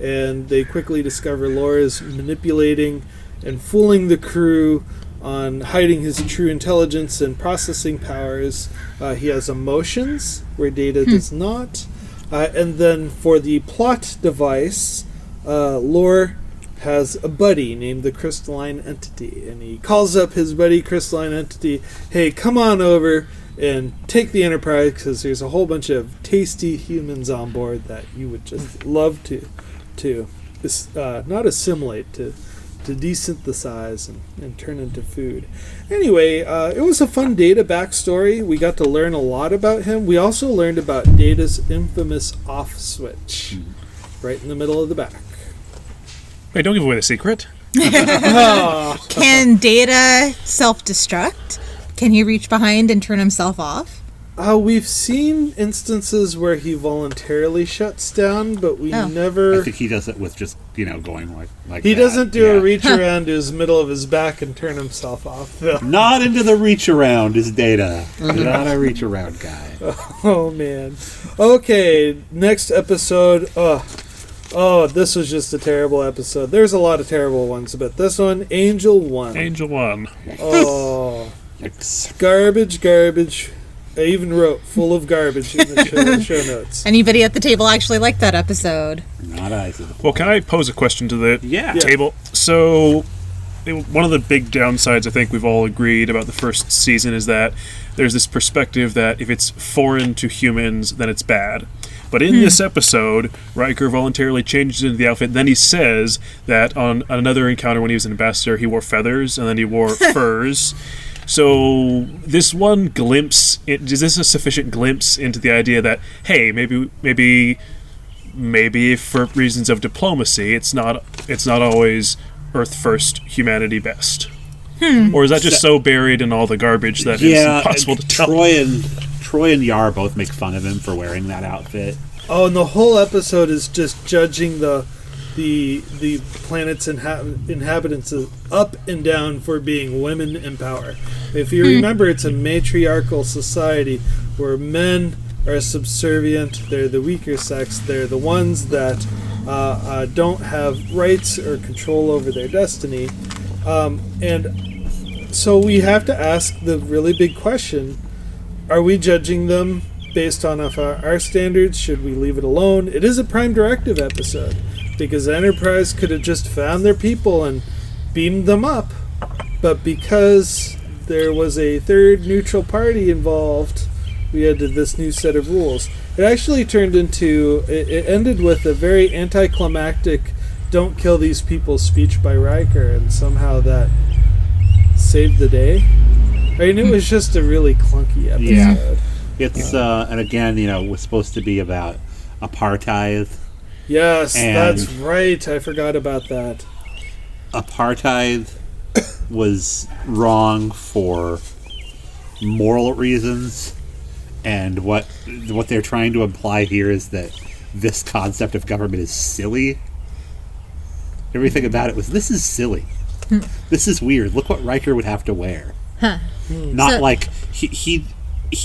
And they quickly discover Lore is manipulating and fooling the crew on hiding his true intelligence and processing powers. He has emotions, where Data does not. And then for the plot device, Lore has a buddy named the Crystalline Entity, and he calls up his buddy Crystalline Entity, hey, come on over and take the Enterprise, because there's a whole bunch of tasty humans on board that you would just love to not assimilate, to desynthesize and turn into food. Anyway, it was a fun Data backstory. We got to learn a lot about him. We also learned about Data's infamous off switch right in the middle of the back. Hey, don't give away the secret. Can Data self-destruct? Can he reach behind and turn himself off? We've seen instances where he voluntarily shuts down, but we never... I think he does it with just, going like he that. doesn't do a reach around to his middle of his back and turn himself off. Not into the reach around is Data. Not a reach around guy. Oh, man. Okay, next episode. This was just a terrible episode. There's a lot of terrible ones, but this one, Angel 1. Angel 1. Oh. Yikes. Garbage. I even wrote full of garbage in the show notes. Anybody at the table actually liked that episode? Not I. Well, can I pose a question to the table? So, one of the big downsides I think we've all agreed about the first season is that there's this perspective that if it's foreign to humans, then it's bad. But in this episode, Riker voluntarily changes into the outfit. Then he says that on another encounter when he was an ambassador, he wore feathers and then he wore furs. So this one glimpse, is this a sufficient glimpse into the idea that, hey, maybe for reasons of diplomacy, it's not always Earth first, humanity best? Or is that just so buried in all the garbage that it's impossible to tell? Troy and Yar both make fun of him for wearing that outfit. Oh, and the whole episode is just judging the planet's inhabitants up and down for being women in power. If you remember, it's a matriarchal society where men are subservient. They're the weaker sex. They're the ones that don't have rights or control over their destiny. And so we have to ask the really big question, are we judging them based on our standards? Should we leave it alone? It is a Prime Directive episode, because Enterprise could have just found their people and beamed them up. But because there was a third neutral party involved, we had this new set of rules. It actually it ended with a very anticlimactic "don't kill these people" speech by Riker, and somehow that saved the day. I mean, it was just a really clunky episode. Yeah. It's, and again, it was supposed to be about apartheid. Yes, that's right. I forgot about that. Apartheid was wrong for moral reasons, and what they're trying to imply here is that this concept of government is silly. Everything about it was, this is silly. This is weird. Look what Riker would have to wear. Not So- like he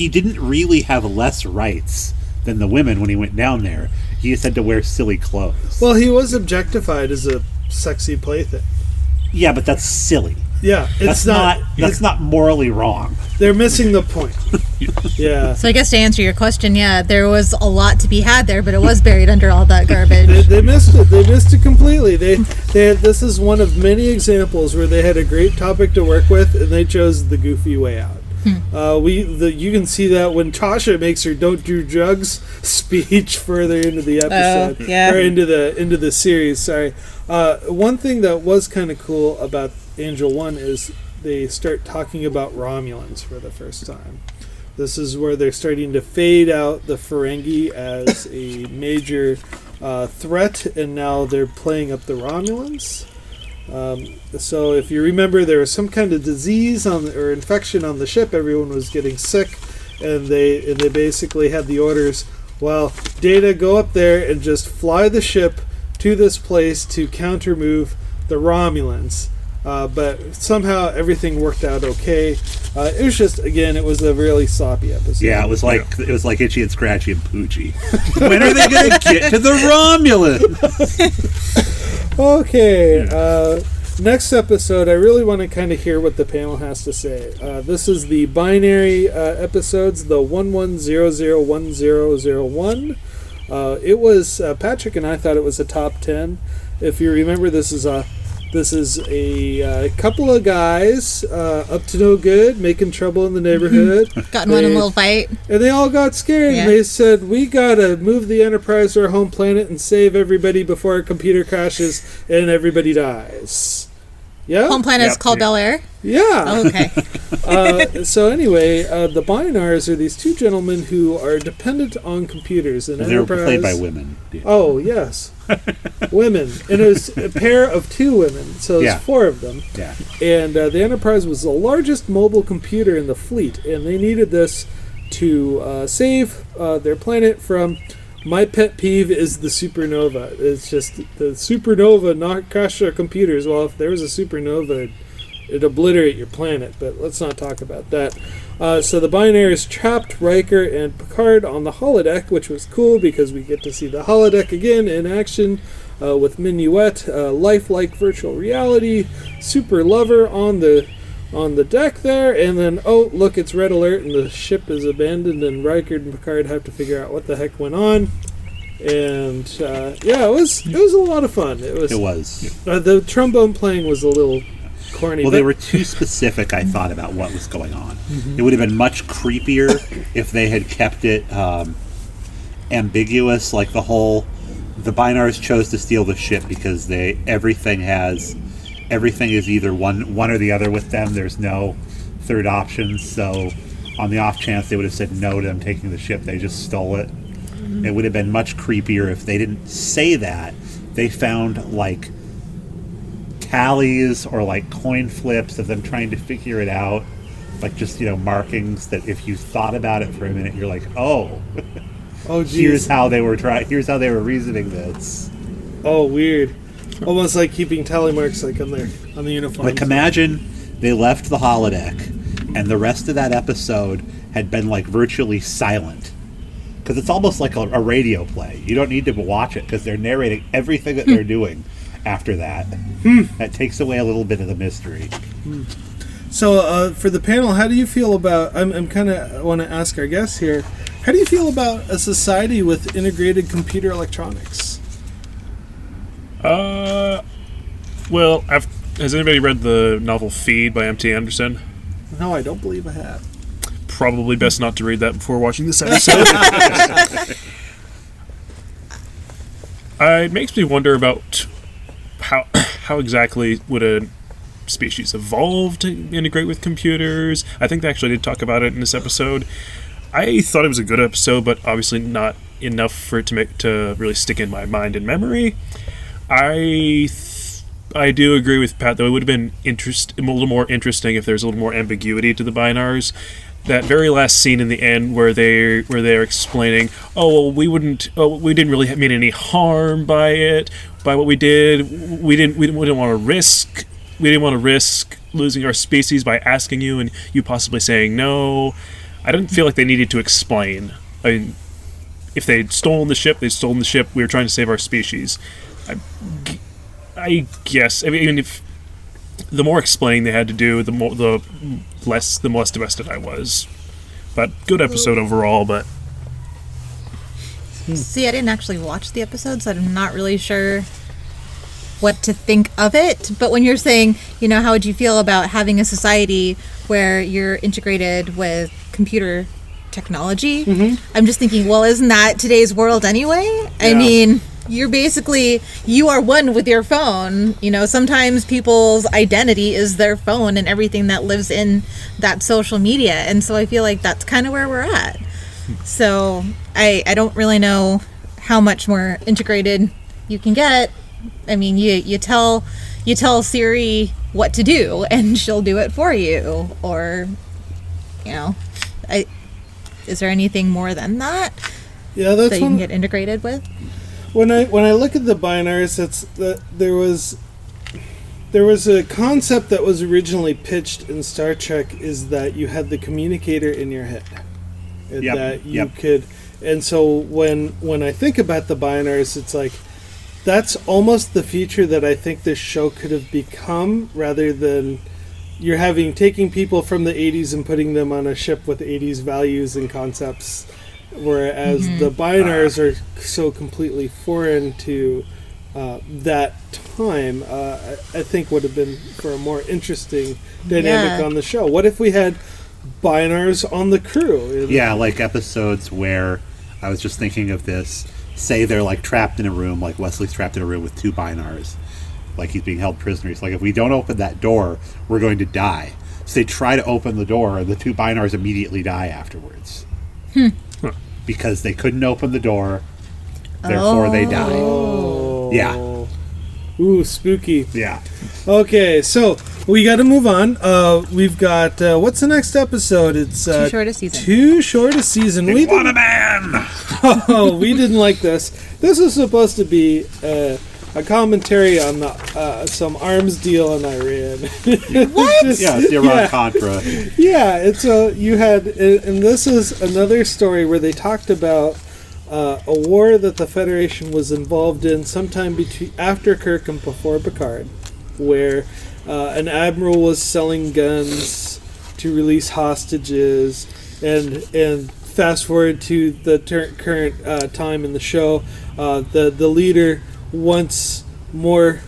didn't really have less rights than the women when he went down there. He just had to wear silly clothes. Well, he was objectified as a sexy plaything. Yeah, but that's silly. Yeah, it's That's not morally wrong. They're missing the point. Yeah. So I guess to answer your question, yeah, there was a lot to be had there, but it was buried under all that garbage. They missed it. They missed it completely. They had, this is one of many examples where they had a great topic to work with, and they chose the goofy way out. You can see that when Tasha makes her "Don't do drugs" speech further into the episode, yeah. or into the series. Sorry. One thing that was kind of cool about Angel One is they start talking about Romulans for the first time. This is where they're starting to fade out the Ferengi as a major threat, and now they're playing up the Romulans. So if you remember, there was some kind of disease or infection on the ship. Everyone was getting sick, and they basically had the orders, well, Data, go up there and just fly the ship to this place to counter-move the Romulans. But somehow everything worked out okay. It was just, again, it was a really sloppy episode. Yeah, it was like Itchy and Scratchy and Poochie. When are they going to get to the Romulans? Okay, next episode, I really want to kind of hear what the panel has to say. This is the binary episodes, the 11001001. It was Patrick and I thought it was a top 10. If you remember, this is a couple of guys up to no good, making trouble in the neighborhood. Got in one little fight. And they all got scared, Yeah. and they said, we gotta move the Enterprise to our home planet and save everybody before our computer crashes and everybody dies. Yeah? Home planet is Yep. called Bel Air. Yeah. Oh, okay. So anyway, the Binars are these two gentlemen who are dependent on computers. And They were Enterprise... played by women. Yeah. Oh, yes. Women. And it was a pair of two women, so there's Yeah. four of them. Yeah. And the Enterprise was the largest mobile computer in the fleet, and they needed this to save their planet from... My pet peeve is the supernova. It's just the supernova not crash our computers. Well, if there was a supernova, it'd obliterate your planet, but let's not talk about that. So the Binaries trapped Riker and Picard on the holodeck, which was cool because we get to see the holodeck again in action with Minuet, lifelike virtual reality, super lover on the deck there, and then, oh, look, it's red alert, and the ship is abandoned, and Riker and Picard have to figure out what the heck went on. And, yeah, it was a lot of fun. It was. The trombone playing was a little corny. Well, they were too specific, I thought, about what was going on. It would have been much creepier if they had kept it ambiguous, like the Binars chose to steal the ship because everything is either one or the other with them. There's no third option. So on the off chance they would have said no to them taking the ship, they just stole it. It would have been much creepier if they didn't say that. They found like tallies or like coin flips of them trying to figure it out, like just markings that if you thought about it for a minute, you're like, oh, Oh, geez. here's how they were reasoning this. Oh, weird. Almost like keeping tally marks like on the uniform. Like, imagine they left the holodeck and the rest of that episode had been like virtually silent, because it's almost like a radio play. You don't need to watch it because they're narrating everything that they're doing after that. That takes away a little bit of the mystery. So, for the panel, how do you feel about... I'm kind of want to ask our guests here. How do you feel about a society with integrated computer electronics? Well, has anybody read the novel Feed by M.T. Anderson? No, I don't believe I have. Probably best not to read that before watching this episode. It makes me wonder about how exactly would a species evolve to integrate with computers. I think they actually did talk about it in this episode. I thought it was a good episode, but obviously not enough for it to really stick in my mind and memory. I do agree with Pat, though. It would have been a little more interesting if there's a little more ambiguity to the Binars. That very last scene in the end where they're explaining, we didn't really mean any harm by what we did. We didn't want to risk losing our species by asking you and you possibly saying no. I didn't feel like they needed to explain. I mean, if they'd stolen the ship, they'd stolen the ship. We were trying to save our species. I guess. I mean, if the more explaining they had to do, the less divested I was. But good episode overall. But See, I didn't actually watch the episode, so I'm not really sure what to think of it. But when you're saying, how would you feel about having a society where you're integrated with computer technology? I'm just thinking, well, isn't that today's world anyway? I mean, you are one with your phone. Sometimes people's identity is their phone and everything that lives in that social media. And so I feel like that's kind of where we're at. So I don't really know how much more integrated you can get. I mean, you tell Siri what to do and she'll do it for you. Or, is there anything more than that? Yeah, that's that you can get integrated with? When I look at the binars, there was a concept that was originally pitched in Star Trek, is that you had the communicator in your head, and that you could. And so when I think about the binars, it's like that's almost the future that I think this show could have become, rather than you're taking people from the 80s and putting them on a ship with 80s values and concepts. Whereas the binars are so completely foreign to that time, I think would have been for a more interesting dynamic on the show. What if we had binars on the crew? Yeah, like episodes where I was just thinking of this. Say they're like trapped in a room, like Wesley's trapped in a room with two binars, like he's being held prisoner. He's like, if we don't open that door, we're going to die. So they try to open the door, and the two binars immediately die afterwards. Because they couldn't open the door, therefore they died. Yeah. Ooh, spooky. Yeah. Okay, so we got to move on. We've got what's the next episode? It's Too Short a Season. Too Short a Season. Iguana Man! Oh, we didn't like this. This is supposed to be a commentary on some arms deal in Iran. What? Yeah, it's the Iran-Contra. Yeah, it's you had, and this is another story where they talked about a war that the Federation was involved in sometime after Kirk and before Picard, where an admiral was selling guns to release hostages, and fast forward to the current time in the show, the leader wants more.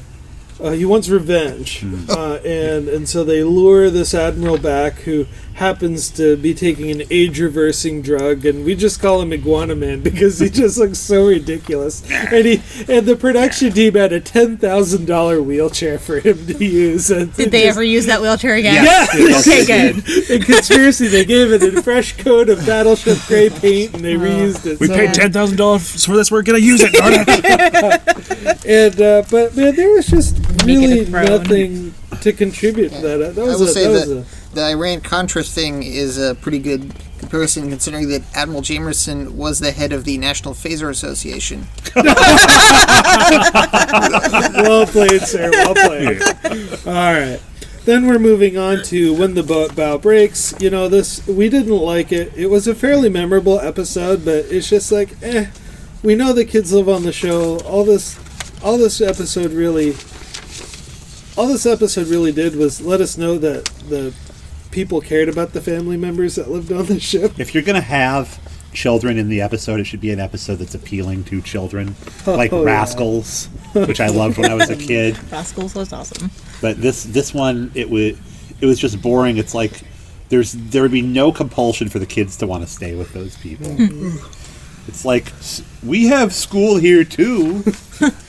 He wants revenge, and so they lure this admiral back, who happens to be taking an age-reversing drug, and we just call him Iguana Man because he just looks so ridiculous. And the production team had a $10,000 wheelchair for him to use. And Did they ever use that wheelchair again? Yeah. Okay, good. In Conspiracy, they gave it a fresh coat of Battleship gray paint, and they reused it. We paid $10,000 for this. We're gonna use it. Darn it. And but man, there was just really nothing to contribute to that. I will say that the Iran-Contra thing is a pretty good comparison, considering that Admiral Jamerson was the head of the National Phaser Association. Well played, sir. Well played. All right. Then we're moving on to When the Bow Breaks. This, we didn't like it. It was a fairly memorable episode, but it's just like, we know the kids live on the show. All this episode really did was let us know that the people cared about the family members that lived on the ship. If you're going to have children in the episode, it should be an episode that's appealing to children. Like Rascals, which I loved when I was a kid. Rascals was awesome. But this one, it was just boring. It's like there would be no compulsion for the kids to want to stay with those people. It's like, we have school here too.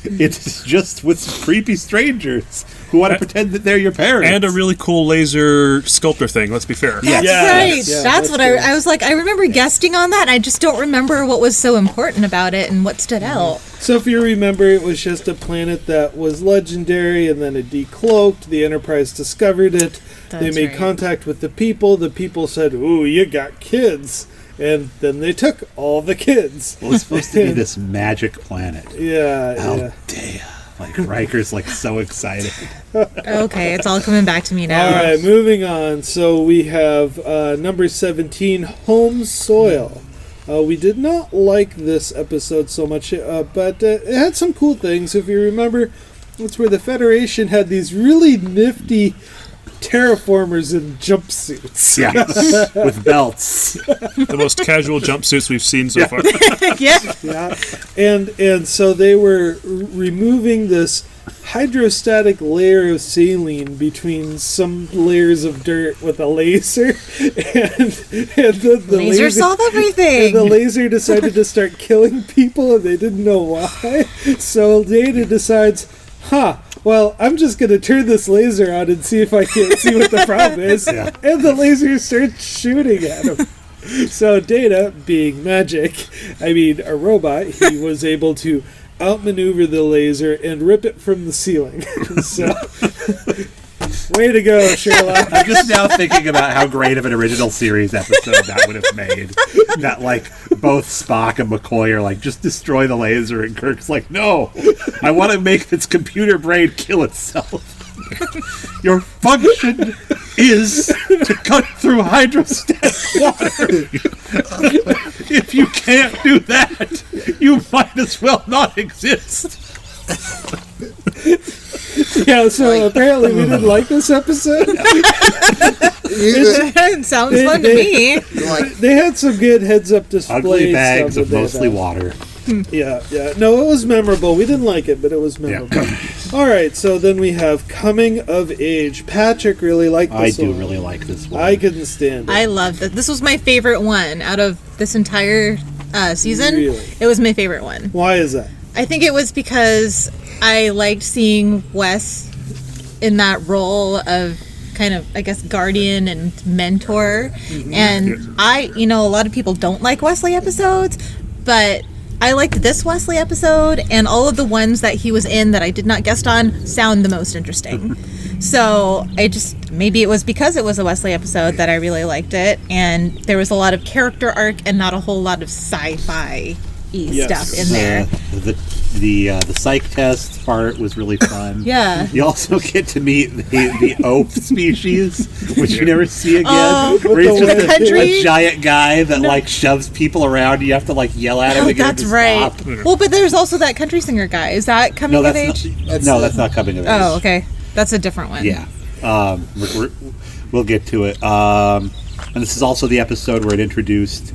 It's just with creepy strangers who want to pretend that they're your parents. And a really cool laser sculptor thing, let's be fair. That's right. Yeah, that's what cool. I was like, I remember guesting on that, and I just don't remember what was so important about it and what stood out. So if you remember, it was just a planet that was legendary, and then it decloaked. The Enterprise discovered it. They made contact with the people. The people said, "Ooh, you got kids." And then they took all the kids. Well, it's supposed to be this magic planet. Yeah. Aldea. Like Riker's like so excited. Okay, it's all coming back to me now. All right, moving on. So we have number 17, Home Soil. We did not like this episode so much, but it had some cool things. If you remember, it's where the Federation had these really nifty terraformers in jumpsuits. Yeah, with belts. The most casual jumpsuits we've seen so far. Yeah. Yeah, and so they were removing this hydrostatic layer of saline between some layers of dirt with a laser, and the Laser solve and everything. the laser decided to start killing people, and they didn't know why. So Data decides, well, I'm just going to turn this laser on and see if I can't see what the problem is. Yeah. And the laser starts shooting at him. So Data, being magic, a robot, he was able to outmaneuver the laser and rip it from the ceiling. So, way to go, Sherlock. I'm just now thinking about how great of an original series episode that would have made. That, like, both Spock and McCoy are like, just destroy the laser, and Kirk's like, no, I want to make its computer brain kill itself. Your function is to cut through hydrostatic water. If you can't do that, you might as well not exist. Yeah, so apparently we didn't like this episode. Sounds fun to me. They had some good heads-up display Ugly bags stuff of that they mostly had. water. Yeah. No, it was memorable. We didn't like it, but it was memorable. All right, so then we have Coming of Age. Patrick really liked I this do one. really like this one. I couldn't stand it. I loved it. This was my favorite one out of this entire season. Really? It was my favorite one. Why is that? I think it was because I liked seeing Wes in that role of kind of, I guess, guardian and mentor. And a lot of people don't like Wesley episodes, but I liked this Wesley episode, and all of the ones that he was in that I did not guest on sound the most interesting. So maybe it was because it was a Wesley episode that I really liked it, and there was a lot of character arc and not a whole lot of sci-fi stuff in there. The psych test part was really fun. Yeah. You also get to meet the oaf species, which you never see again. Oh, where he's with the just country? a giant guy that like shoves people around. You have to like yell at him Oh, to get that's him to right. stop. Well, but there's also that country singer guy. Is that coming No, of that's age? that's not coming of age. Oh, okay. That's a different one. Yeah. We'll get to it. And this is also the episode where it introduced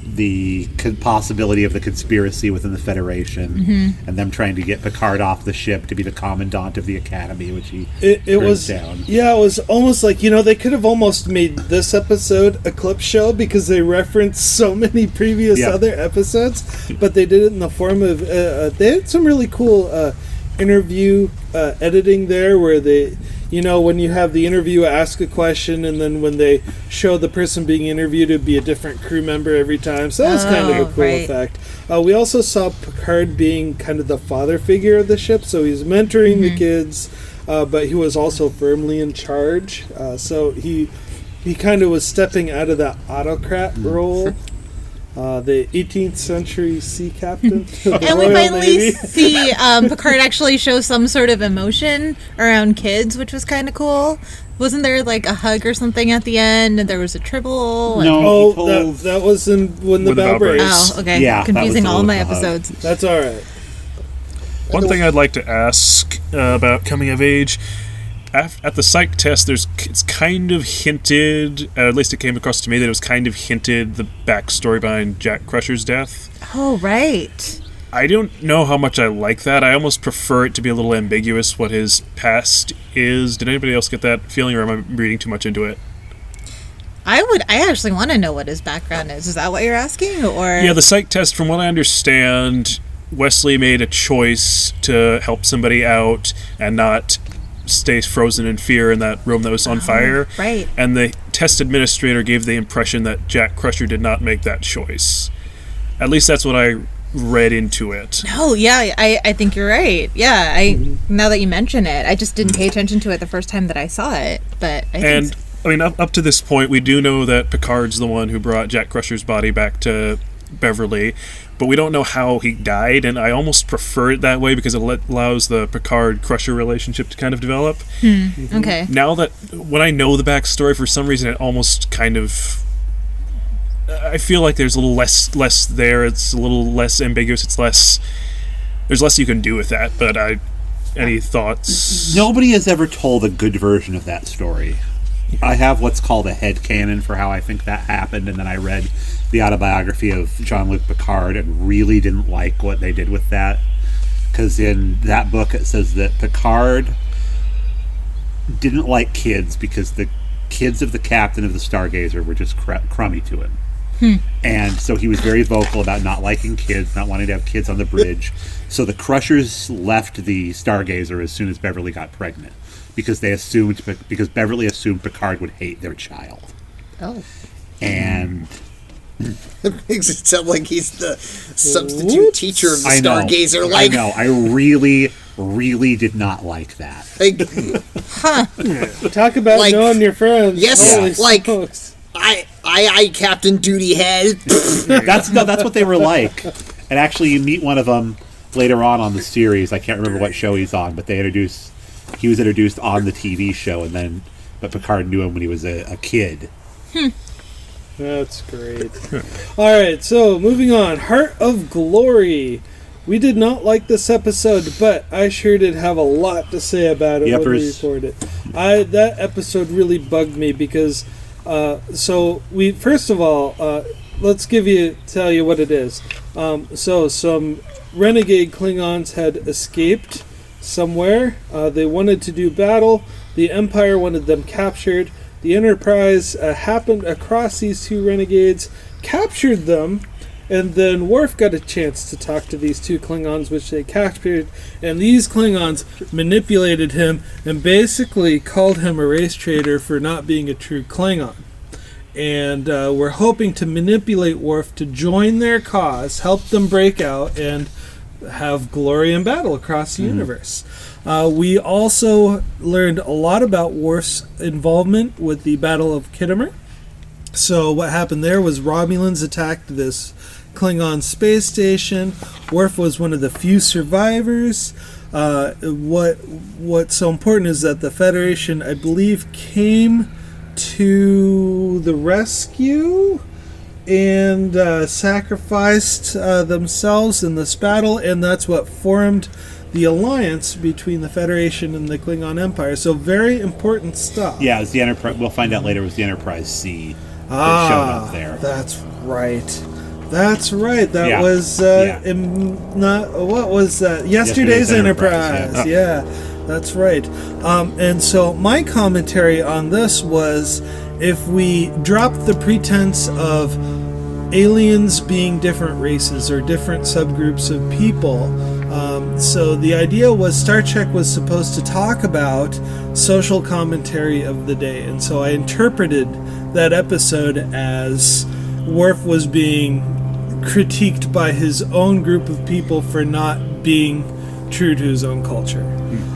the possibility of the conspiracy within the Federation and them trying to get Picard off the ship to be the commandant of the Academy, which he It was down. Yeah, it was almost like, they could have almost made this episode a clip show because they referenced so many previous other episodes, but they did it in the form of they had some really cool interview editing there where they, when you have the interview ask a question and then when they show the person being interviewed, it'd be a different crew member every time. So that was kind of a cool effect. We also saw Picard being kind of the father figure of the ship, so he's mentoring the kids, but he was also firmly in charge. So he kind of was stepping out of that autocrat role. The 18th century sea captain of the And we Royal finally Navy. see Picard actually show some sort of emotion around kids, which was kind of cool. Wasn't there like a hug or something at the end, and there was a tribble? No, Oh, he told- that was in When the Bell Breaks. Oh, okay. Yeah, that Confusing was all my the hug. episodes. That's all right. One thing I'd like to ask about coming of age, at the psych test, it's kind of hinted, at least it came across to me that it was kind of hinted the backstory behind Jack Crusher's death. Oh, right. I don't know how much I like that. I almost prefer it to be a little ambiguous what his past is. Did anybody else get that feeling, or am I reading too much into it? I actually want to know what his background is. Is that what you're asking? Or Yeah, the psych test, from what I understand, Wesley made a choice to help somebody out and not stay frozen in fear in that room that was on fire. right. And the test administrator gave the impression that Jack Crusher did not make that choice. At least that's what I read into it. Oh, yeah, I think you're right. Yeah, now that you mention it, I just didn't pay attention to it the first time that I saw it. But I think And, I mean, up to this point, we do know that Picard's the one who brought Jack Crusher's body back to Beverly, but we don't know how he died, and I almost prefer it that way because it allows the Picard-Crusher relationship to kind of develop. Okay. Now that, when I know the backstory, for some reason it almost kind of... I feel like there's a little less there, it's a little less ambiguous, there's less you can do with that, but any thoughts? Nobody has ever told a good version of that story. I have what's called a headcanon for how I think that happened, and then I read the autobiography of Jean-Luc Picard and really didn't like what they did with that. Because in that book it says that Picard didn't like kids because the kids of the captain of the Stargazer were just crummy to him. And so he was very vocal about not liking kids, not wanting to have kids on the bridge. So the Crushers left the Stargazer as soon as Beverly got pregnant because Beverly assumed Picard would hate their child. Oh. And It makes it sound like he's the substitute teacher of the Stargazer. I know. I really, really did not like that. Like, Talk about Like, knowing your friends. yes, Holy like- smokes. I Captain Duty Head. That's what they were like. And actually, you meet one of them later on the series. I can't remember what show he's on, but he was introduced on the TV show, but Picard knew him when he was a kid. That's great. All right, so moving on. Heart of Glory. We did not like this episode, but I sure did have a lot to say about it when we recorded it. That episode really bugged me because, first of all, let's tell you what it is. So some renegade Klingons had escaped somewhere. They wanted to do battle. The Empire wanted them captured. The Enterprise happened across these two renegades, captured them, and then Worf got a chance to talk to these two Klingons, which they captured, and these Klingons manipulated him and basically called him a race traitor for not being a true Klingon. And we're hoping to manipulate Worf to join their cause, help them break out, and have glory and battle across the universe. We also learned a lot about Worf's involvement with the Battle of Khitomer. So what happened there was Romulans attacked this Klingon space station. Worf was one of the few survivors. What's so important is that the Federation, I believe, came to the rescue and sacrificed themselves in this battle, and that's what formed the alliance between the Federation and the Klingon Empire. So very important stuff. Yeah, it was the Enterprise. We'll find out later. It was the Enterprise C that showed up there. That's right. That was what was that? Yesterday's Enterprise. Yeah, that's right. And so my commentary on this was, if we drop the pretense of aliens being different races or different subgroups of people, so the idea was Star Trek was supposed to talk about social commentary of the day, and so I interpreted that episode as Worf was being critiqued by his own group of people for not being true to his own culture.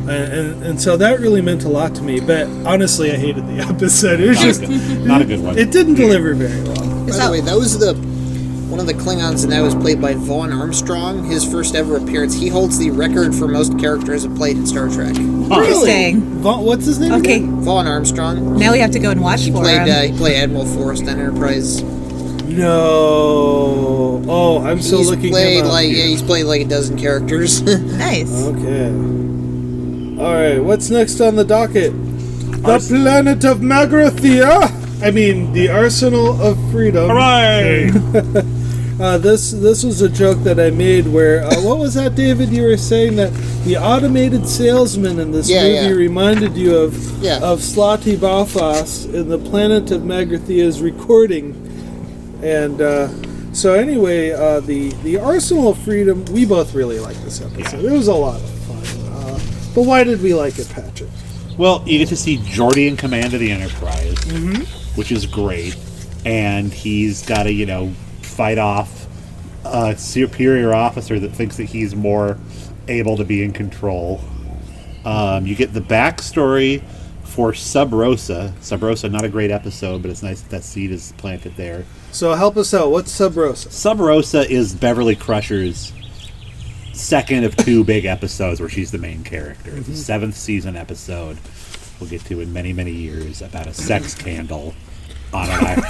And so that really meant a lot to me, but honestly I hated the episode. It was not a good one. It didn't deliver very well. By the way, that was one of the Klingons, and that was played by Vaughn Armstrong. His first ever appearance. He holds the record for most characters played in Star Trek. Interesting. What's his name? Okay. Again? Vaughn Armstrong. Now we have to go and watch He for played him. he played Admiral Forrest on Enterprise. No. Oh, I'm still looking him up. He's played like a dozen characters. Nice. Okay. All right. What's next on the docket? The planet of Magrathea. I mean, the Arsenal of Freedom. Hooray! This was a joke that I made where, what was that, David? You were saying that the automated salesman in this movie reminded you of Slotty Belfast in the planet of Magrathea's recording. And so anyway, the Arsenal of Freedom, we both really liked this episode. It was a lot of fun. But why did we like it, Patrick? Well, you get to see Geordi in command of the Enterprise, which is great. And he's got to, fight off a superior officer that thinks that he's more able to be in control. You get the backstory for Sub Rosa. Sub Rosa, not a great episode, but it's nice that seed is planted there. So help us out. What's Sub Rosa? Sub Rosa is Beverly Crusher's second of 2 big episodes where she's the main character. It's a 7th season episode we'll get to in many, many years about a sex candle on an island.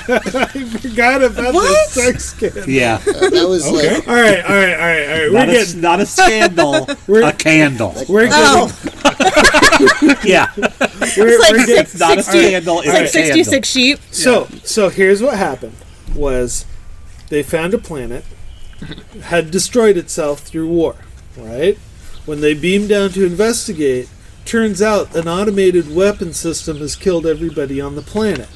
I forgot about the sex scandal. Yeah. That was like All right. Not a scandal, a candle. We're getting, Yeah. It's like Not a scandal, it's It's like a candle. 66 sheep. So here's what happened was they found a planet had destroyed itself through war, right? When they beamed down to investigate, turns out an automated weapon system has killed everybody on the planet.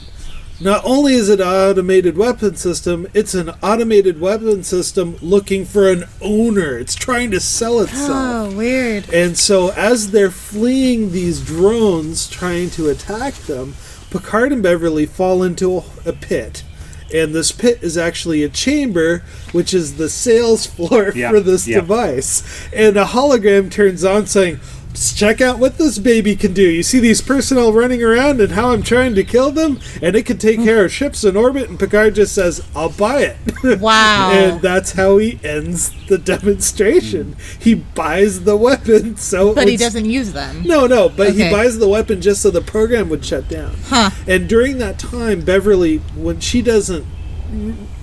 Not only is it an automated weapon system, it's an automated weapon system looking for an owner. It's trying to sell itself. Oh, weird. And so as they're fleeing these drones trying to attack them, Picard and Beverly fall into a pit. And this pit is actually a chamber, which is the sales floor for this device. And a hologram turns on saying, check out what this baby can do. You see these personnel running around and how I'm trying to kill them? And it can take care of ships in orbit. And Picard just says, I'll buy it. Wow. And that's how he ends the demonstration. He buys the weapon. But he doesn't use them. No, but he Okay. buys the weapon just so the program would shut down. Huh. And during that time, Beverly, when she doesn't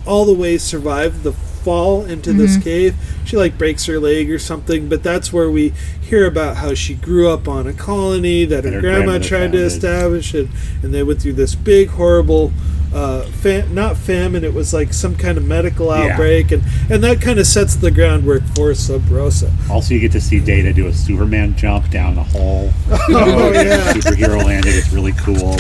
all the way survive the fall into this cave, she like breaks her leg or something, but that's where we hear about how she grew up on a colony that her grandma tried to establish, and they went through this big horrible not famine, it was like some kind of medical outbreak, and that kind of sets the groundwork for Sub Rosa. Also, you get to see Data do a Superman jump down the hole. Oh, yeah. Superhero landing. It's really cool.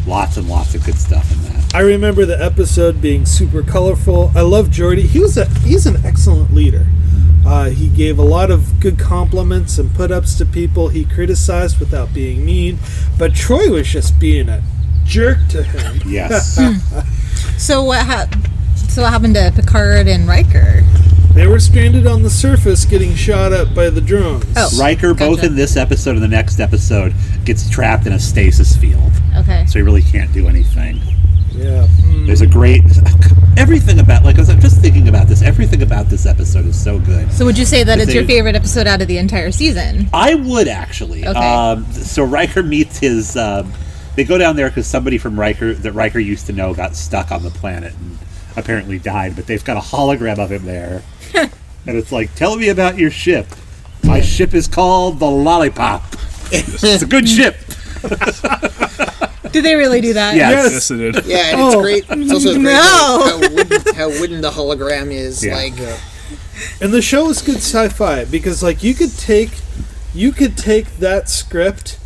Lots and lots of good stuff in that. I remember the episode being super colorful. I love Geordi. He's an excellent leader. He gave a lot of good compliments and put-ups to people. He criticized without being mean. But Troy was just being a jerk to him. Yes. So what happened to Picard and Riker? They were stranded on the surface getting shot at by the drones. Oh. Riker, both Gotcha. in this episode and the next episode, gets trapped in a stasis field. Okay. So he really can't do anything. Yeah. There's a great... Everything about... Like, as I'm just thinking about this, everything about this episode is so good. So would you say that But it's your they- favorite episode out of the entire season? I would, actually. Okay. So Riker meets his... they go down there because somebody from Riker that Riker used to know got stuck on the planet and apparently died, but they've got a hologram of him there. And it's like, tell me about your ship. My ship is called the Lollipop. It's a good ship. Did they really do that? Yes. Yes, it did. yeah, and it's great. It's also great No. how wooden the hologram is. Yeah. Like And the show is good sci-fi because, like, you could take that script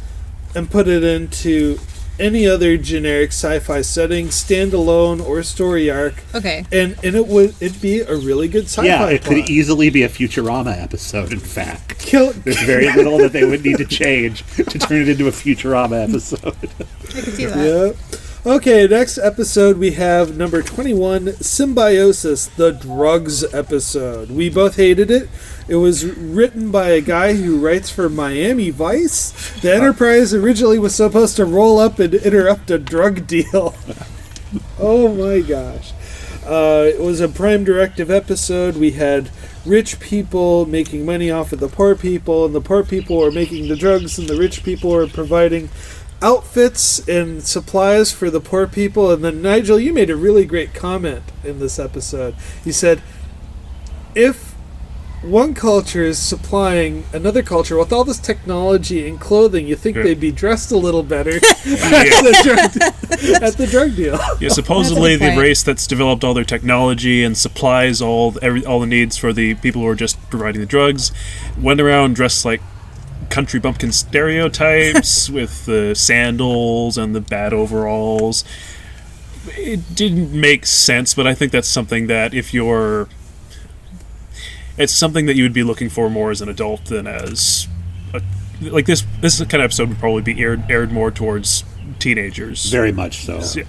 and put it into any other generic sci-fi setting, standalone or story arc, Okay. and it'd be a really good sci-fi. Yeah, it could plot. easily be a Futurama episode, in fact. Kill. There's very little that they would need to change to turn it into a Futurama episode. I can see that. Yeah. Okay, next episode we have number 21, Symbiosis, the drugs episode. We both hated it. It was written by a guy who writes for Miami Vice. The Enterprise originally was supposed to roll up and interrupt a drug deal. Oh my gosh. It was a Prime Directive episode. We had rich people making money off of the poor people, and the poor people were making the drugs, and the rich people were providing outfits and supplies for the poor people. And then, Nigel, you made a really great comment in this episode. You said, if one culture is supplying another culture with all this technology and clothing, you think they'd be dressed a little better at the drug deal. Yeah, supposedly That's a good the point. race that's developed all their technology and supplies all the needs for the people who are just providing the drugs went around dressed like country bumpkin stereotypes with the sandals and the bad overalls. It didn't make sense, but I think that's something that it's something that you would be looking for more as an adult than as like this kind of episode would probably be aired more towards teenagers. Very much so. Yeah.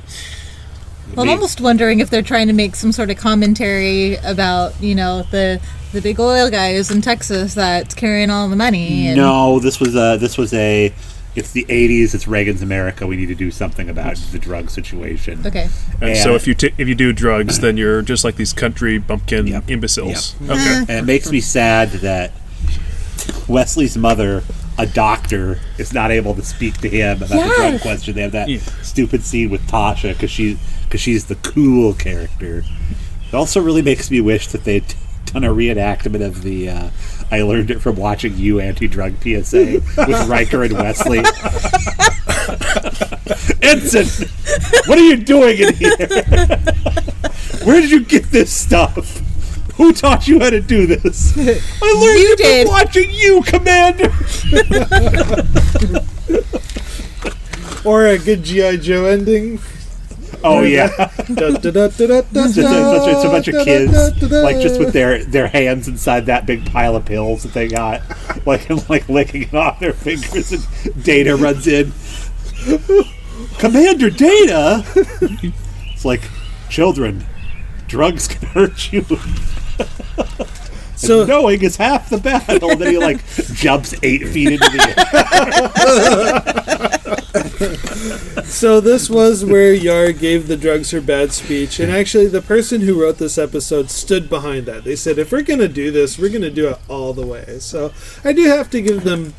Well, I'm almost wondering if they're trying to make some sort of commentary about, the big oil guys in Texas that's carrying all the money. And No, this was a it's the 80s, it's Reagan's America, we need to do something about the drug situation. Okay. And so if you do drugs, then you're just like these country bumpkin imbeciles. Yep. Okay. And it makes me sad that Wesley's mother, a doctor, is not able to speak to him about the drug question. They have that stupid scene with Tasha because she's the cool character. It also really makes me wish that they'd done a reenactment of the I learned it from watching you anti-drug PSA with Riker and Wesley. Ensign, what are you doing in here? Where did you get this stuff? Who taught you how to do this? I learned it from watching you, Commander. Or a good G.I. Joe ending. Oh yeah, it's a bunch of kids, like just with their hands inside that big pile of pills that they got, like licking it off their fingers. And Data runs in. Commander Data. It's like, children, drugs can hurt you. So knowing is half the battle. And then he like jumps 8 feet into the air. So this was where Yar gave the drugs her bad speech, and actually the person who wrote this episode stood behind that. They said, if we're going to do this, we're going to do it all the way. So I do have to give them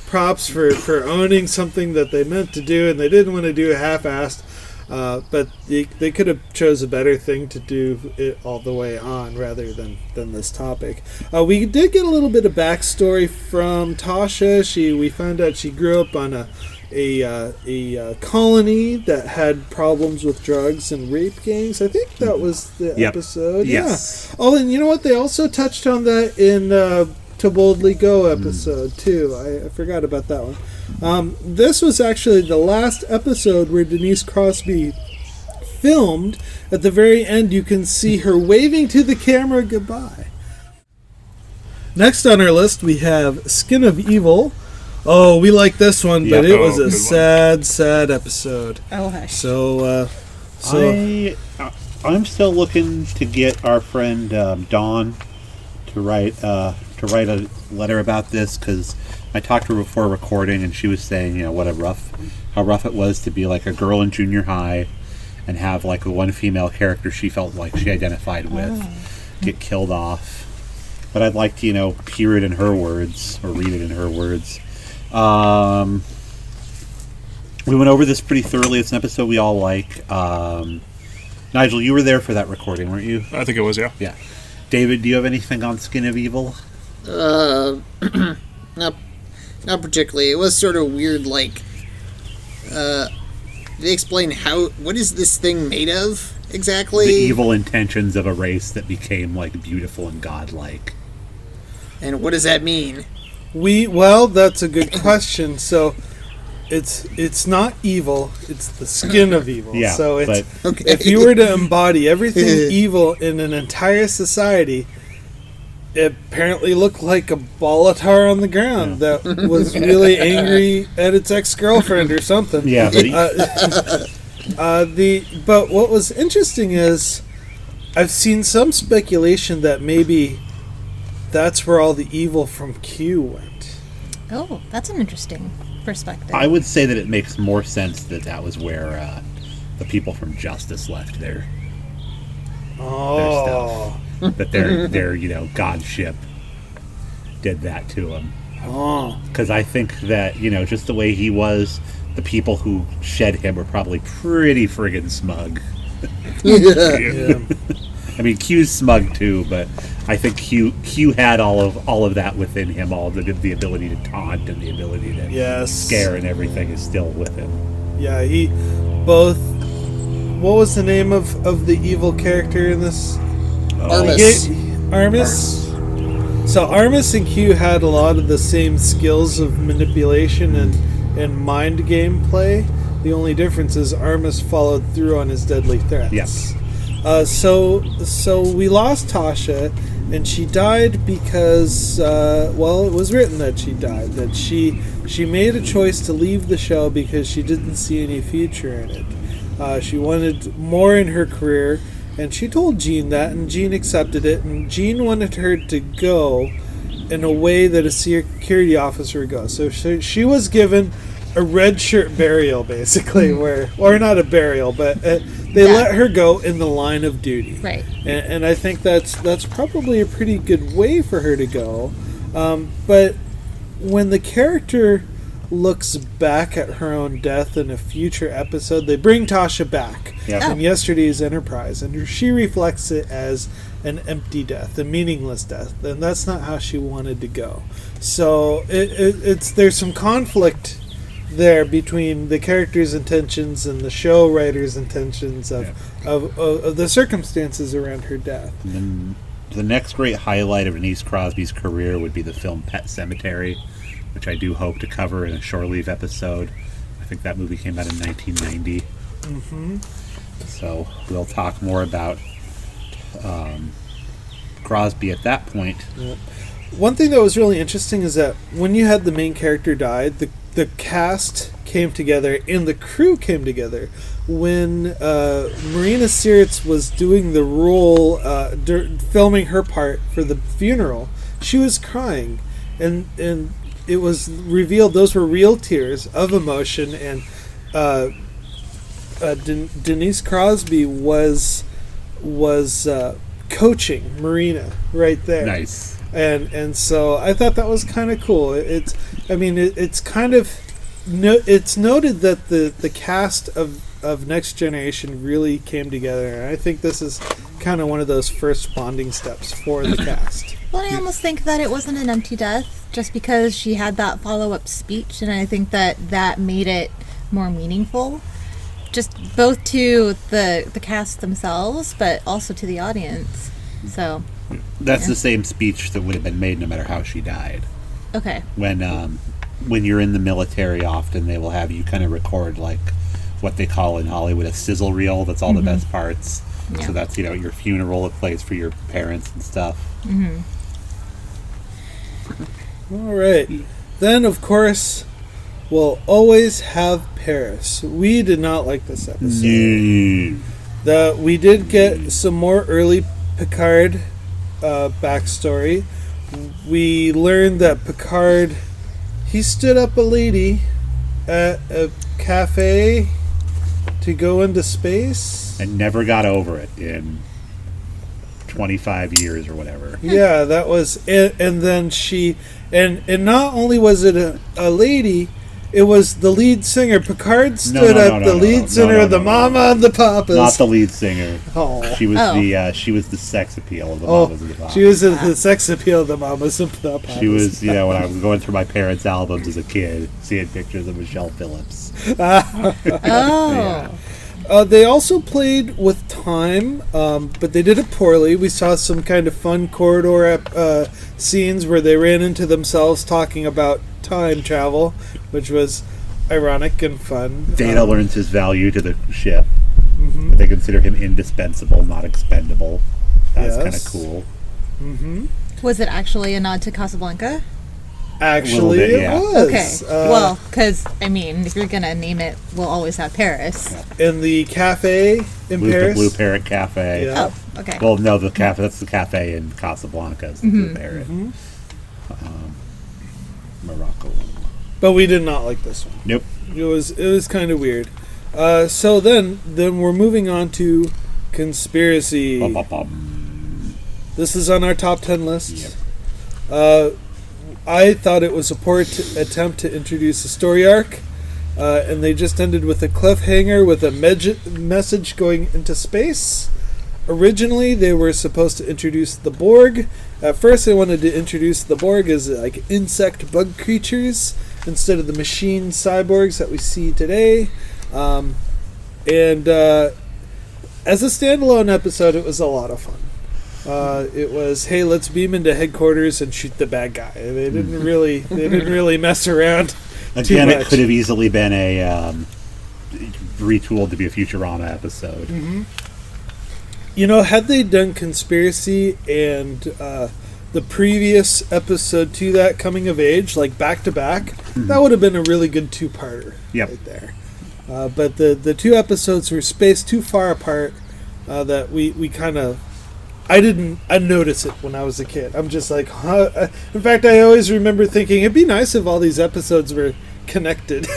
props for owning something that they meant to do, and they didn't want to do half-assed. But they could have chose a better thing to do it all the way on rather than this topic. We did get a little bit of backstory from Tasha. We found out she grew up on a colony that had problems with drugs and rape gangs. I think that was the episode. Yes. Yeah. Oh, and you know what? They also touched on that in To Boldly Go episode too. I forgot about that one. This was actually the last episode where Denise Crosby filmed. At the very end, you can see her waving to the camera goodbye. Next on our list, we have Skin of Evil. Oh, we like this one, but it was a sad episode. Oh, hush. So, I'm still looking to get our friend Dawn to write a letter about this, because I talked to her before recording, and she was saying, how rough it was to be like a girl in junior high and have like one female character she felt like she identified with get killed off. But I'd like to, hear it in her words, or read it in her words. We went over this pretty thoroughly. It's an episode we all like. Nigel, you were there for that recording, weren't you? I think it was, yeah. Yeah. David, do you have anything on Skin of Evil? Not particularly. It was sort of weird, like, they explain what is this thing made of, exactly? The evil intentions of a race that became, like, beautiful and godlike. And what does that mean? Well, that's a good question. So, it's not evil, it's the skin of evil. Yeah, so okay. If you were to embody everything evil in an entire society, it apparently looked like a ball of tar on the ground that was really angry at its ex-girlfriend or something. Yeah. But what was interesting is I've seen some speculation that maybe that's where all the evil from Q went. Oh, that's an interesting perspective. I would say that it makes more sense that was where the people from Justice left their stuff. That their god ship did that to him. Oh. Because I think that, just the way he was, the people who shed him were probably pretty friggin' smug. Yeah. I mean, Q's smug too, but I think Q had all of that within him. All the ability to taunt and the ability to scare and everything is still with him. Yeah, what was the name of the evil character in this? Armis. So Armis and Q had a lot of the same skills of manipulation and mind game play. The only difference is Armis followed through on his deadly threats. Yes. So we lost Tasha, and she died because it was written that she died. That she made a choice to leave the show because she didn't see any future in it. She wanted more in her career. And she told Jean that, and Jean accepted it, and Jean wanted her to go in a way that a security officer would go. So she was given a red shirt burial, basically, or not a burial, but they let her go in the line of duty. Right. And I think that's probably a pretty good way for her to go. But when the character looks back at her own death in a future episode, they bring Tasha back from yesterday's Enterprise, and she reflects it as an empty death, a meaningless death, and that's not how she wanted to go. So there's some conflict there between the character's intentions and the show writer's intentions of the circumstances around her death. And then the next great highlight of Denise Crosby's career would be the film Pet Sematary, which I do hope to cover in a Shore Leave episode. I think that movie came out in 1990. Mm-hmm. So we'll talk more about Crosby at that point. Yep. One thing that was really interesting is that when you had the main character die, the cast came together and the crew came together. When Marina Sirtis was doing the role, filming her part for the funeral, she was crying, and it was revealed those were real tears of emotion, and Denise Crosby was coaching Marina right there. Nice. And so I thought that was kind of cool. It's kind of it's noted that the cast of Next Generation really came together, and I think this is kind of one of those first bonding steps for the cast. Well, I almost think that it wasn't an empty death just because she had that follow-up speech, and I think that made it more meaningful, just both to the cast themselves, but also to the audience. So that's the same speech that would have been made no matter how she died. Okay. When you're in the military, often they will have you kind of record like what they call in Hollywood a sizzle reel. That's all the best parts. Yeah. So that's your funeral. It plays for your parents and stuff. Mm-hmm. All right. Then, of course, we'll always have Paris. We did not like this episode. We did get some more early Picard backstory. We learned that Picard, he stood up a lady at a cafe to go into space. And never got over it in 25 years or whatever. Yeah, that was it. And then and not only was it a lady, it was the lead singer. Picard stood up the lead singer of the Mama and the Papas. Not the lead singer. Oh. She was the sex appeal of the Mamas and the Papas. She was the sex appeal of the Mamas and the Papas. She was, when I was going through my parents' albums as a kid, seeing pictures of Michelle Phillips. Oh. Yeah. They also played with time, but they did it poorly. We saw some kind of fun corridor scenes where they ran into themselves talking about time travel, which was ironic and fun. Data learns his value to the ship. Mm-hmm. But they consider him indispensable, not expendable. That's kind of cool. Mm-hmm. Was it actually a nod to Casablanca? Actually, bit, it was. Okay. Well, because, if you're going to name it, we'll always have Paris. In the cafe in Paris. The Blue Parrot Cafe. Yeah. Oh, okay. Well, no, that's the cafe in Casablanca. It's the Blue Parrot. Mm-hmm. Morocco. But we did not like this one. Nope. It was kind of weird. So then we're moving on to Conspiracy. Bum, bum, bum. This is on our top 10 list. Yep. I thought it was a poor attempt to introduce a story arc, and they just ended with a cliffhanger with a message going into space. Originally, they were supposed to introduce the Borg. At first, they wanted to introduce the Borg as like insect bug creatures instead of the machine cyborgs that we see today. And as a standalone episode, it was a lot of fun. It was, hey, let's beam into headquarters and shoot the bad guy. They didn't really mess around. Again, it could have easily been a retooled to be a Futurama episode. Mm-hmm. Had they done Conspiracy and the previous episode to that, Coming of Age, like back to back, that would have been a really good two-parter right there. But the two episodes were spaced too far apart that we kind of I didn't notice it when I was a kid. I'm just like, huh? In fact, I always remember thinking it'd be nice if all these episodes were connected.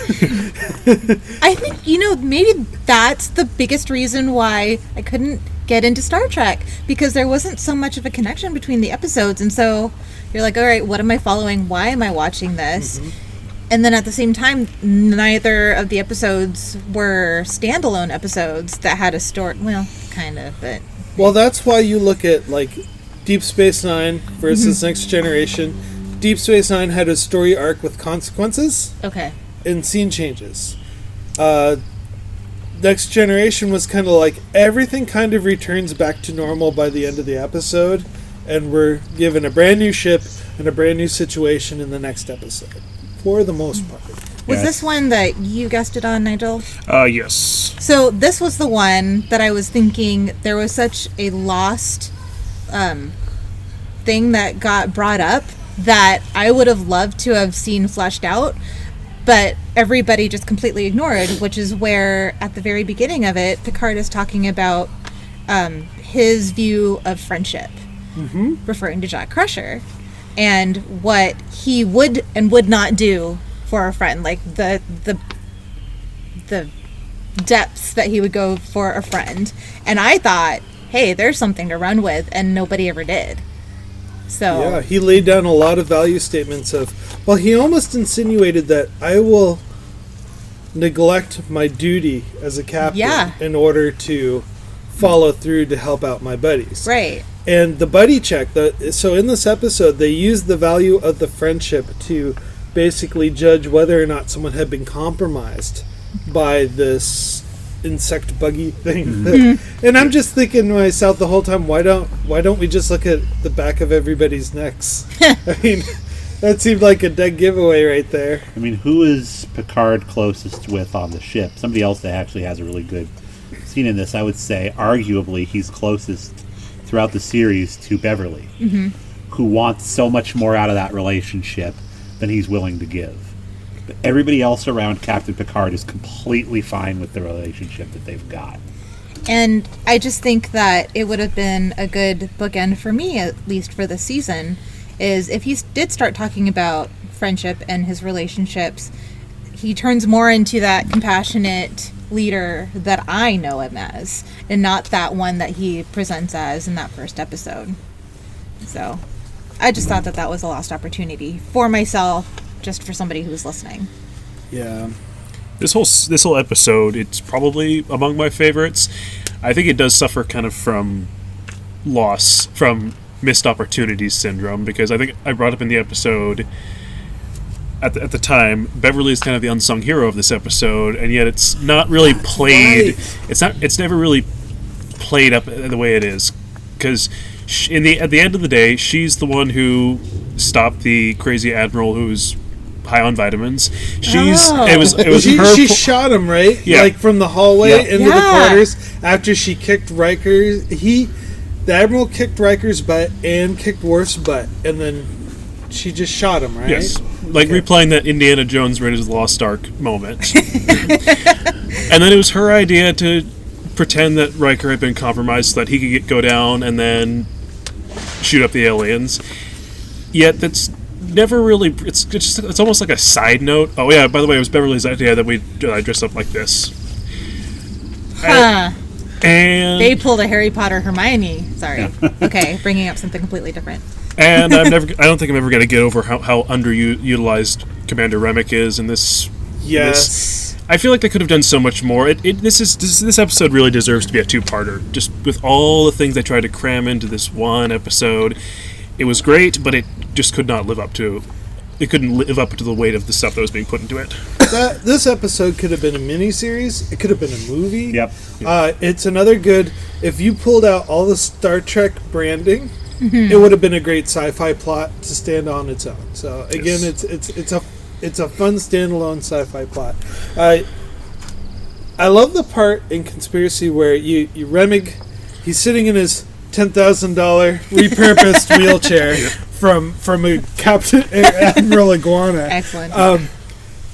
I think, maybe that's the biggest reason why I couldn't get into Star Trek, because there wasn't so much of a connection between the episodes. And so you're like, all right, what am I following? Why am I watching this? Mm-hmm. And then at the same time, neither of the episodes were standalone episodes that had a story. Well, kind of, but... Well, that's why you look at, like, Deep Space Nine versus Next Generation. Deep Space Nine had a story arc with consequences. Okay. And scene changes. Next Generation was kind of like everything kind of returns back to normal by the end of the episode, and we're given a brand new ship and a brand new situation in the next episode, for the most part. Was this one that you guessed it on, Nigel? Yes. So this was the one that I was thinking there was such a lost thing that got brought up that I would have loved to have seen fleshed out, but everybody just completely ignored, which is where at the very beginning of it, Picard is talking about his view of friendship, referring to Jack Crusher, and what he would and would not do for a friend, like the depths that he would go for a friend. And I thought, hey, there's something to run with, and nobody ever did. So yeah, he laid down a lot of value statements of, well, he almost insinuated that I will neglect my duty as a captain in order to follow through to help out my buddies. Right. And the buddy check, so in this episode, they used the value of the friendship to basically judge whether or not someone had been compromised by this insect buggy thing. And I'm just thinking to myself the whole time, why don't we just look at the back of everybody's necks? I mean, that seemed like a dead giveaway right there. I mean, who is Picard closest with on the ship? Somebody else that actually has a really good scene in this, I would say, arguably, he's closest throughout the series to Beverly, who wants so much more out of that relationship than he's willing to give. But everybody else around Captain Picard is completely fine with the relationship that they've got. And I just think that it would have been a good bookend for me, at least for the season, is if he did start talking about friendship and his relationships, he turns more into that compassionate leader that I know him as, and not that one that he presents as in that first episode. So I just thought that was a lost opportunity for myself, just for somebody who's listening. Yeah. This whole episode, it's probably among my favorites. I think it does suffer kind of from missed opportunities syndrome, because I think I brought up in the episode at the time, Beverly is kind of the unsung hero of this episode, and yet it's not really played. Right. It's never really played up the way it is, because at the end of the day, she's the one who stopped the crazy admiral who's high on vitamins. It was she shot him, right? Yeah. Like from the hallway into the quarters after she kicked Riker. The admiral kicked Riker's butt and kicked Worf's butt, and then she just shot him, right? Yes. Like replaying that Indiana Jones Raiders of the Lost Ark moment. And then it was her idea to pretend that Riker had been compromised so that he could go down and then shoot up the aliens. Yet that's never really... It's almost like a side note. Oh yeah, by the way, it was Beverly's idea that we dress up like this. Huh. And they pulled a Harry Potter Hermione. Sorry. Okay, bringing up something completely different. And I don't think I'm ever going to get over how underutilized Commander Remick is in this. Yes. I feel like they could have done so much more. This episode really deserves to be a two-parter. Just with all the things they tried to cram into this one episode, it was great, but it just could not live up to. It couldn't live up to the weight of the stuff that was being put into it. This episode could have been a miniseries. It could have been a movie. Yep. It's another good. If you pulled out all the Star Trek branding, it would have been a great sci-fi plot to stand on its own. So again, it's a fun standalone sci-fi plot. I love the part in Conspiracy where you Remig, he's sitting in his $10,000 repurposed wheelchair from a Captain Admiral Iguana. Excellent.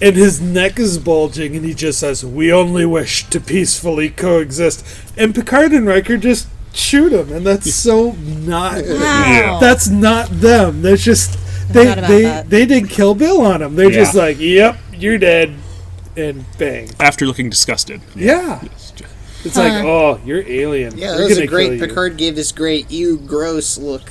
And his neck is bulging, and he just says, "We only wish to peacefully coexist." And Picard and Riker just shoot him, and that's so not. Wow. That's not them. They're just Forgot about that. they did Kill Bill on him. They're just like, yep, you're dead, and bang. After looking disgusted. Yeah. It's like, oh, you're alien. Yeah, We're that was gonna a great. kill you. Picard gave this great "you gross" look.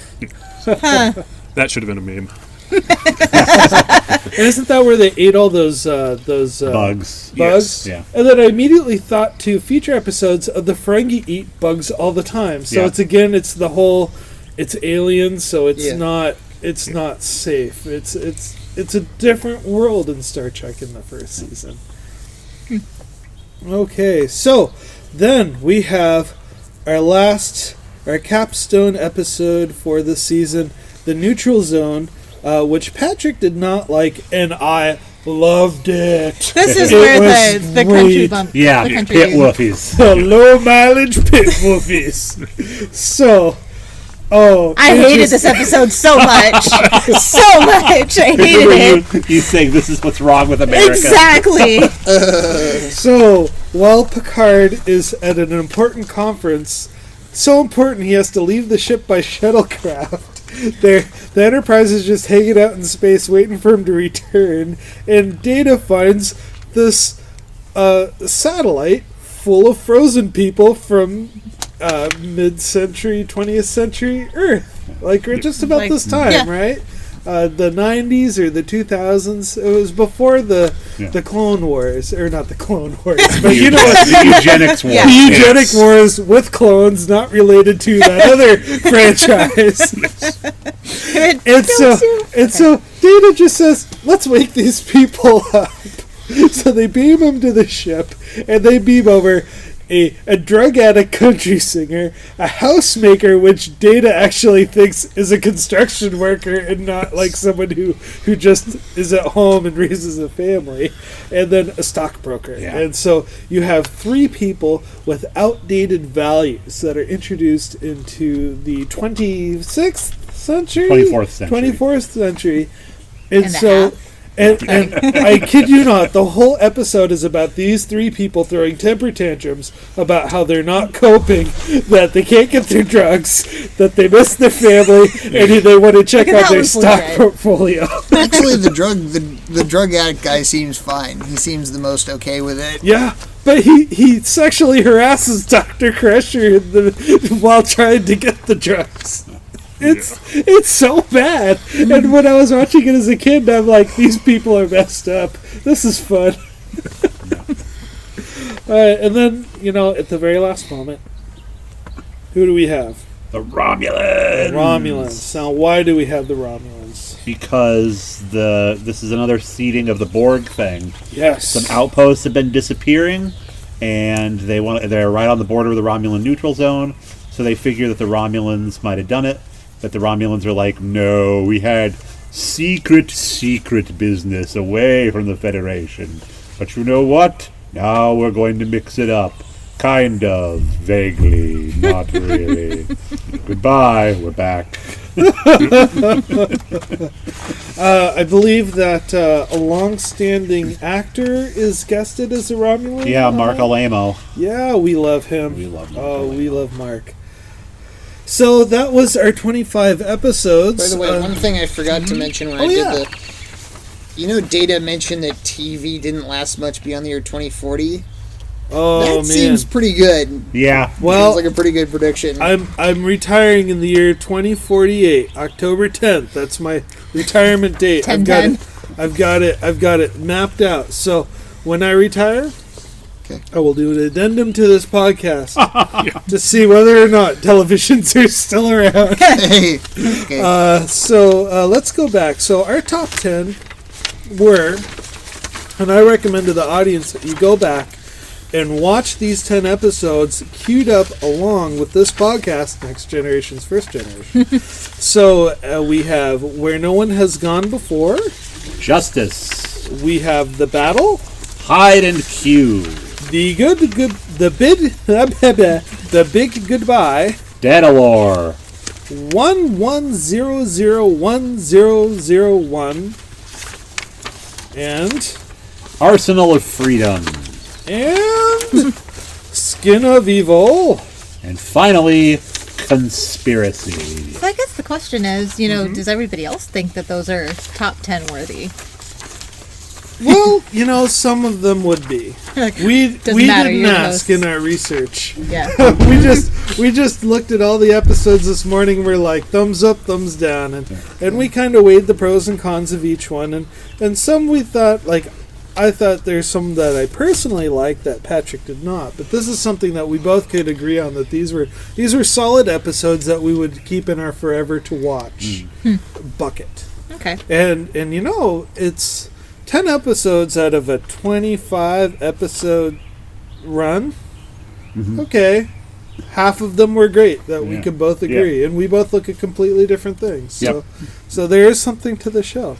That should have been a meme. And isn't that where they ate all those Bugs. Bugs? Yeah. And then I immediately thought to future episodes of the Ferengi eat bugs all the time. So Yeah. it's the whole, it's aliens, so it's Yeah. not safe. It's a different world in Star Trek in the first season. Okay, so then we have our capstone episode for the season, the Neutral Zone, which Patrick did not like, and I loved it. This is It where was the country great. bump. Yeah, the country pit music. woofies. The low mileage pit woofies. So, I it hated just- this episode so much. So much. I hated Remember it. you saying this is what's wrong with America? Exactly. So, while Picard is at an important conference, so important he has to leave the ship by shuttlecraft. The Enterprise is just hanging out in space waiting for him to return, and Data finds this satellite full of frozen people from mid-century, 20th century Earth. Like, just about Like, this time, yeah. right? The 90s or the 2000s. It was before the Clone Wars, or not the Clone Wars, but you know what? The eugenics war. Yeah. The eugenic wars with clones, not related to that other franchise. And so Data just says, let's wake these people up. So they beam them to the ship, and they beam over a drug addict country singer, a housemaker, which Data actually thinks is a construction worker and not like someone who just is at home and raises a family, and then a stockbroker. Yeah. And so you have three people with outdated values that are introduced into the 26th century? 24th century. 24th century. And, And a so... half. And I kid you not, the whole episode is about these three people throwing temper tantrums about how they're not coping, that they can't get their drugs, that they miss their family, and they want to check Look out at that their one's stock legit. portfolio. Actually, the drug addict guy seems fine. He seems the most okay with it. Yeah, but he sexually harasses Dr. Crusher while trying to get the drugs. It's so bad. And when I was watching it as a kid, I'm like, these people are messed up. This is fun. And then, at the very last moment, who do we have? The Romulans. Romulans. Now, why do we have the Romulans? Because this is another seeding of the Borg thing. Yes. Some outposts have been disappearing, and they're right on the border of the Romulan neutral zone. So they figure that the Romulans might have done it. But the Romulans are like, no, we had secret business away from the Federation. But you know what? Now we're going to mix it up. Kind of. Vaguely. Not really. Goodbye. We're back. I believe that a long-standing actor is guested as a Romulan. Yeah, Mark Alamo. Yeah, we love him. We love Mark Oh, Alamo. we love Mark. So that was our 25 episodes. By the way, one thing I forgot to mention when I did Data mentioned that TV didn't last much beyond the year 2040. Oh That man. seems pretty good. Yeah. Well, Sounds like a pretty good prediction. I'm retiring in the year 2048, October 10th. That's my retirement date. I've got 10-10. I've got it mapped out. So when I retire, Okay. I will do an addendum to this podcast to see whether or not televisions are still around. Hey. Okay. So let's go back. So our top 10 were, and I recommend to the audience that you go back and watch these 10 episodes queued up along with this podcast, Next Generation's First Generation. So we have Where No One Has Gone Before. Justice. We have The Battle. Hide and Q. The Big Goodbye. Daedalore. 11001001 and Arsenal of Freedom. Skin of Evil. And finally, conspiracy. So I guess the question is, does everybody else think that those are top 10 worthy? Well, some of them would be. We Doesn't matter, didn't you're the ask host. in our research. Yeah. we just looked at all the episodes this morning. And we're like thumbs up, thumbs down, and we kind of weighed the pros and cons of each one. And some we thought, I thought there's some that I personally liked that Patrick did not. But this is something that we both could agree on, that these were solid episodes that we would keep in our forever to watch bucket. Okay. And it's 10 episodes out of a 25 episode run. Okay. Half of them were great that we could both agree. And we both look at completely different things. So there is something to the show.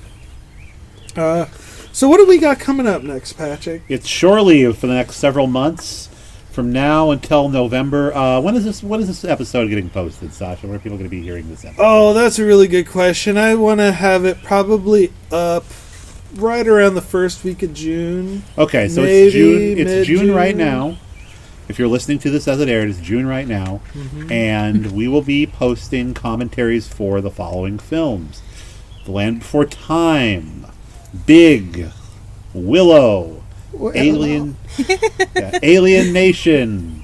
So what do we got coming up next, Patrick? It's shore leave for the next several months, from now until November. When is this episode getting posted, Sasha? When are people going to be hearing this episode? Oh, that's a really good question. I want to have it probably up right around the first week of June. Okay, so Maybe it's June. It's mid-June. June right now. If you're listening to this as it aired, it's June right now, and we will be posting commentaries for the following films: The Land Before Time, Big, Willow, Alien Nation,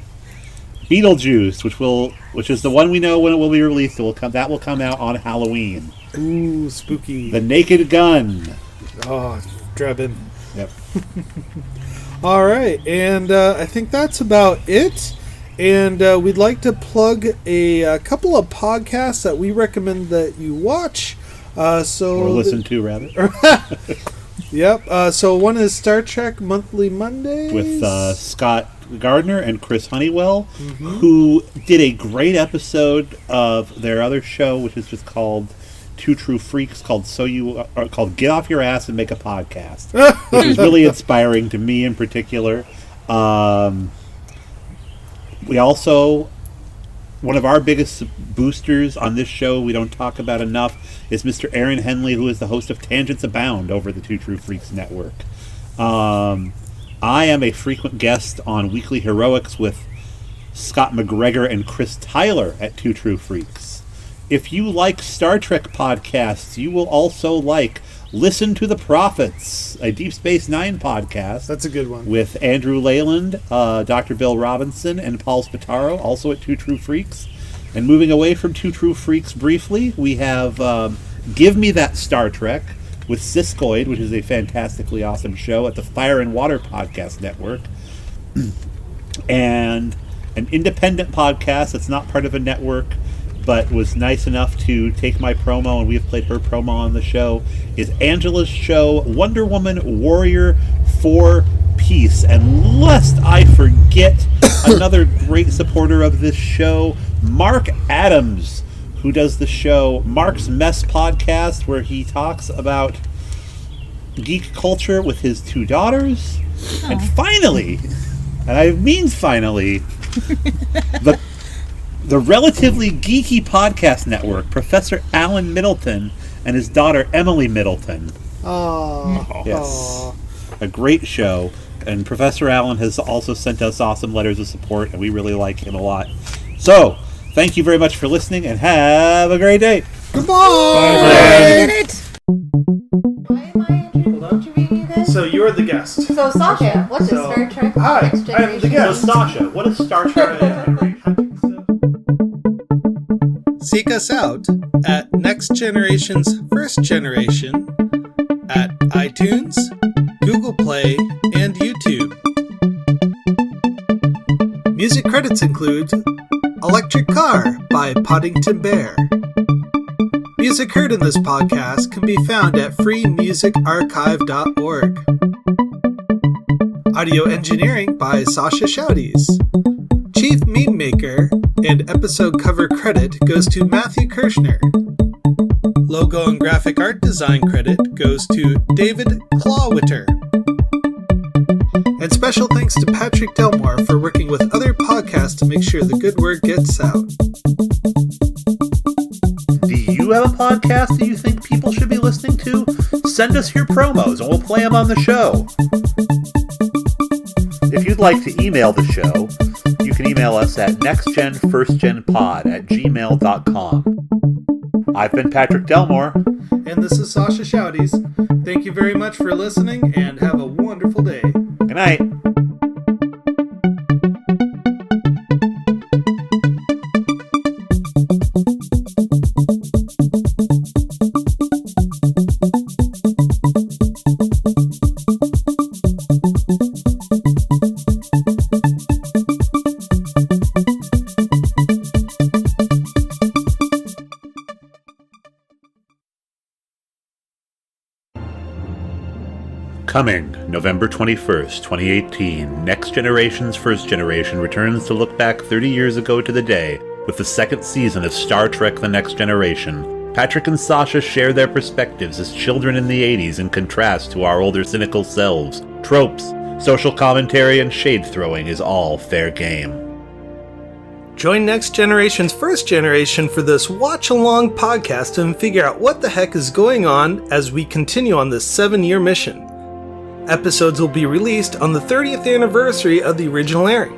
Beetlejuice, which is the one we know when it will be released. That will come out on Halloween. Ooh, spooky. The Naked Gun. Oh, Drebin. Yep. All right, and I think that's about it. And we'd like to plug a couple of podcasts that we recommend that you watch. Or listen to, rather. Yep. So one is Star Trek Monthly Mondays with Scott Gardner and Chris Honeywell, who did a great episode of their other show, which is just called Two True Freaks, called Get Off Your Ass and Make a Podcast, which was really inspiring to me in particular. We also, one of our biggest boosters on this show we don't talk about enough is Mr. Aaron Henley, who is the host of Tangents Abound over the Two True Freaks Network. I am a frequent guest on Weekly Heroics with Scott McGregor and Chris Tyler at Two True Freaks. If you like Star Trek podcasts, you will also like Listen to the Prophets, a Deep Space Nine podcast. That's a good one. With Andrew Leyland, Dr. Bill Robinson, and Paul Spataro, also at Two True Freaks. And moving away from Two True Freaks briefly, we have Give Me That Star Trek with Siskoid, which is a fantastically awesome show at the Fire and Water Podcast Network. And an independent podcast that's not part of a network, but was nice enough to take my promo, and we have played her promo on the show, is Angela's show, Wonder Woman Warrior for Peace. And lest I forget, another great supporter of this show, Mark Adams, who does the show Mark's Mess Podcast, where he talks about geek culture with his two daughters. Oh. And finally, and I mean finally, the relatively geeky podcast network, Professor Alan Middleton and his daughter Emily Middleton. Oh, yes, a great show. And Professor Alan has also sent us awesome letters of support, and we really like him a lot. So, thank you very much for listening, and have a great day. Goodbye. So you're the guest. So Sasha, what is Star Trek? Hi, Next I am the Generation? guest. So, Sasha, what is Star Trek? Seek us out at Next Generation's First Generation at iTunes, Google Play, and YouTube. Music credits include Electric Car by Poddington Bear. Music heard in this podcast can be found at freemusicarchive.org. Audio engineering by Sasha Shouties. Chief Meme Maker and episode cover credit goes to Matthew Kirshner. Logo and graphic art design credit goes to David Clawwitter. And special thanks to Patrick Delmore for working with other podcasts to make sure the good word gets out. Do you have a podcast that you think people should be listening to? Send us your promos and we'll play them on the show. If you'd like to email the show, you can email email us at nextgenfirstgenpod@gmail.com. I've been Patrick Delmore. And this is Sasha Shouties. Thank you very much for listening, and have a wonderful day. Good night. Coming November 21st, 2018, Next Generation's First Generation returns to look back 30 years ago to the day with the second season of Star Trek The Next Generation. Patrick and Sasha share their perspectives as children in the 80s in contrast to our older cynical selves. Tropes, social commentary, and shade-throwing is all fair game. Join Next Generation's First Generation for this watch-along podcast and figure out what the heck is going on as we continue on this 7-year mission. Episodes will be released on the 30th anniversary of the original airing.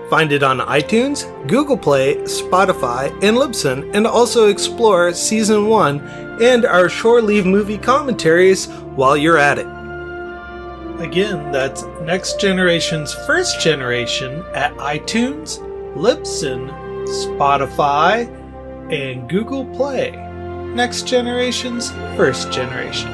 Find it on iTunes, Google Play, Spotify, and Libsyn, and also explore Season 1 and our Shore Leave movie commentaries while you're at it. Again, that's Next Generation's First Generation at iTunes, Libsyn, Spotify, and Google Play. Next Generation's First Generation.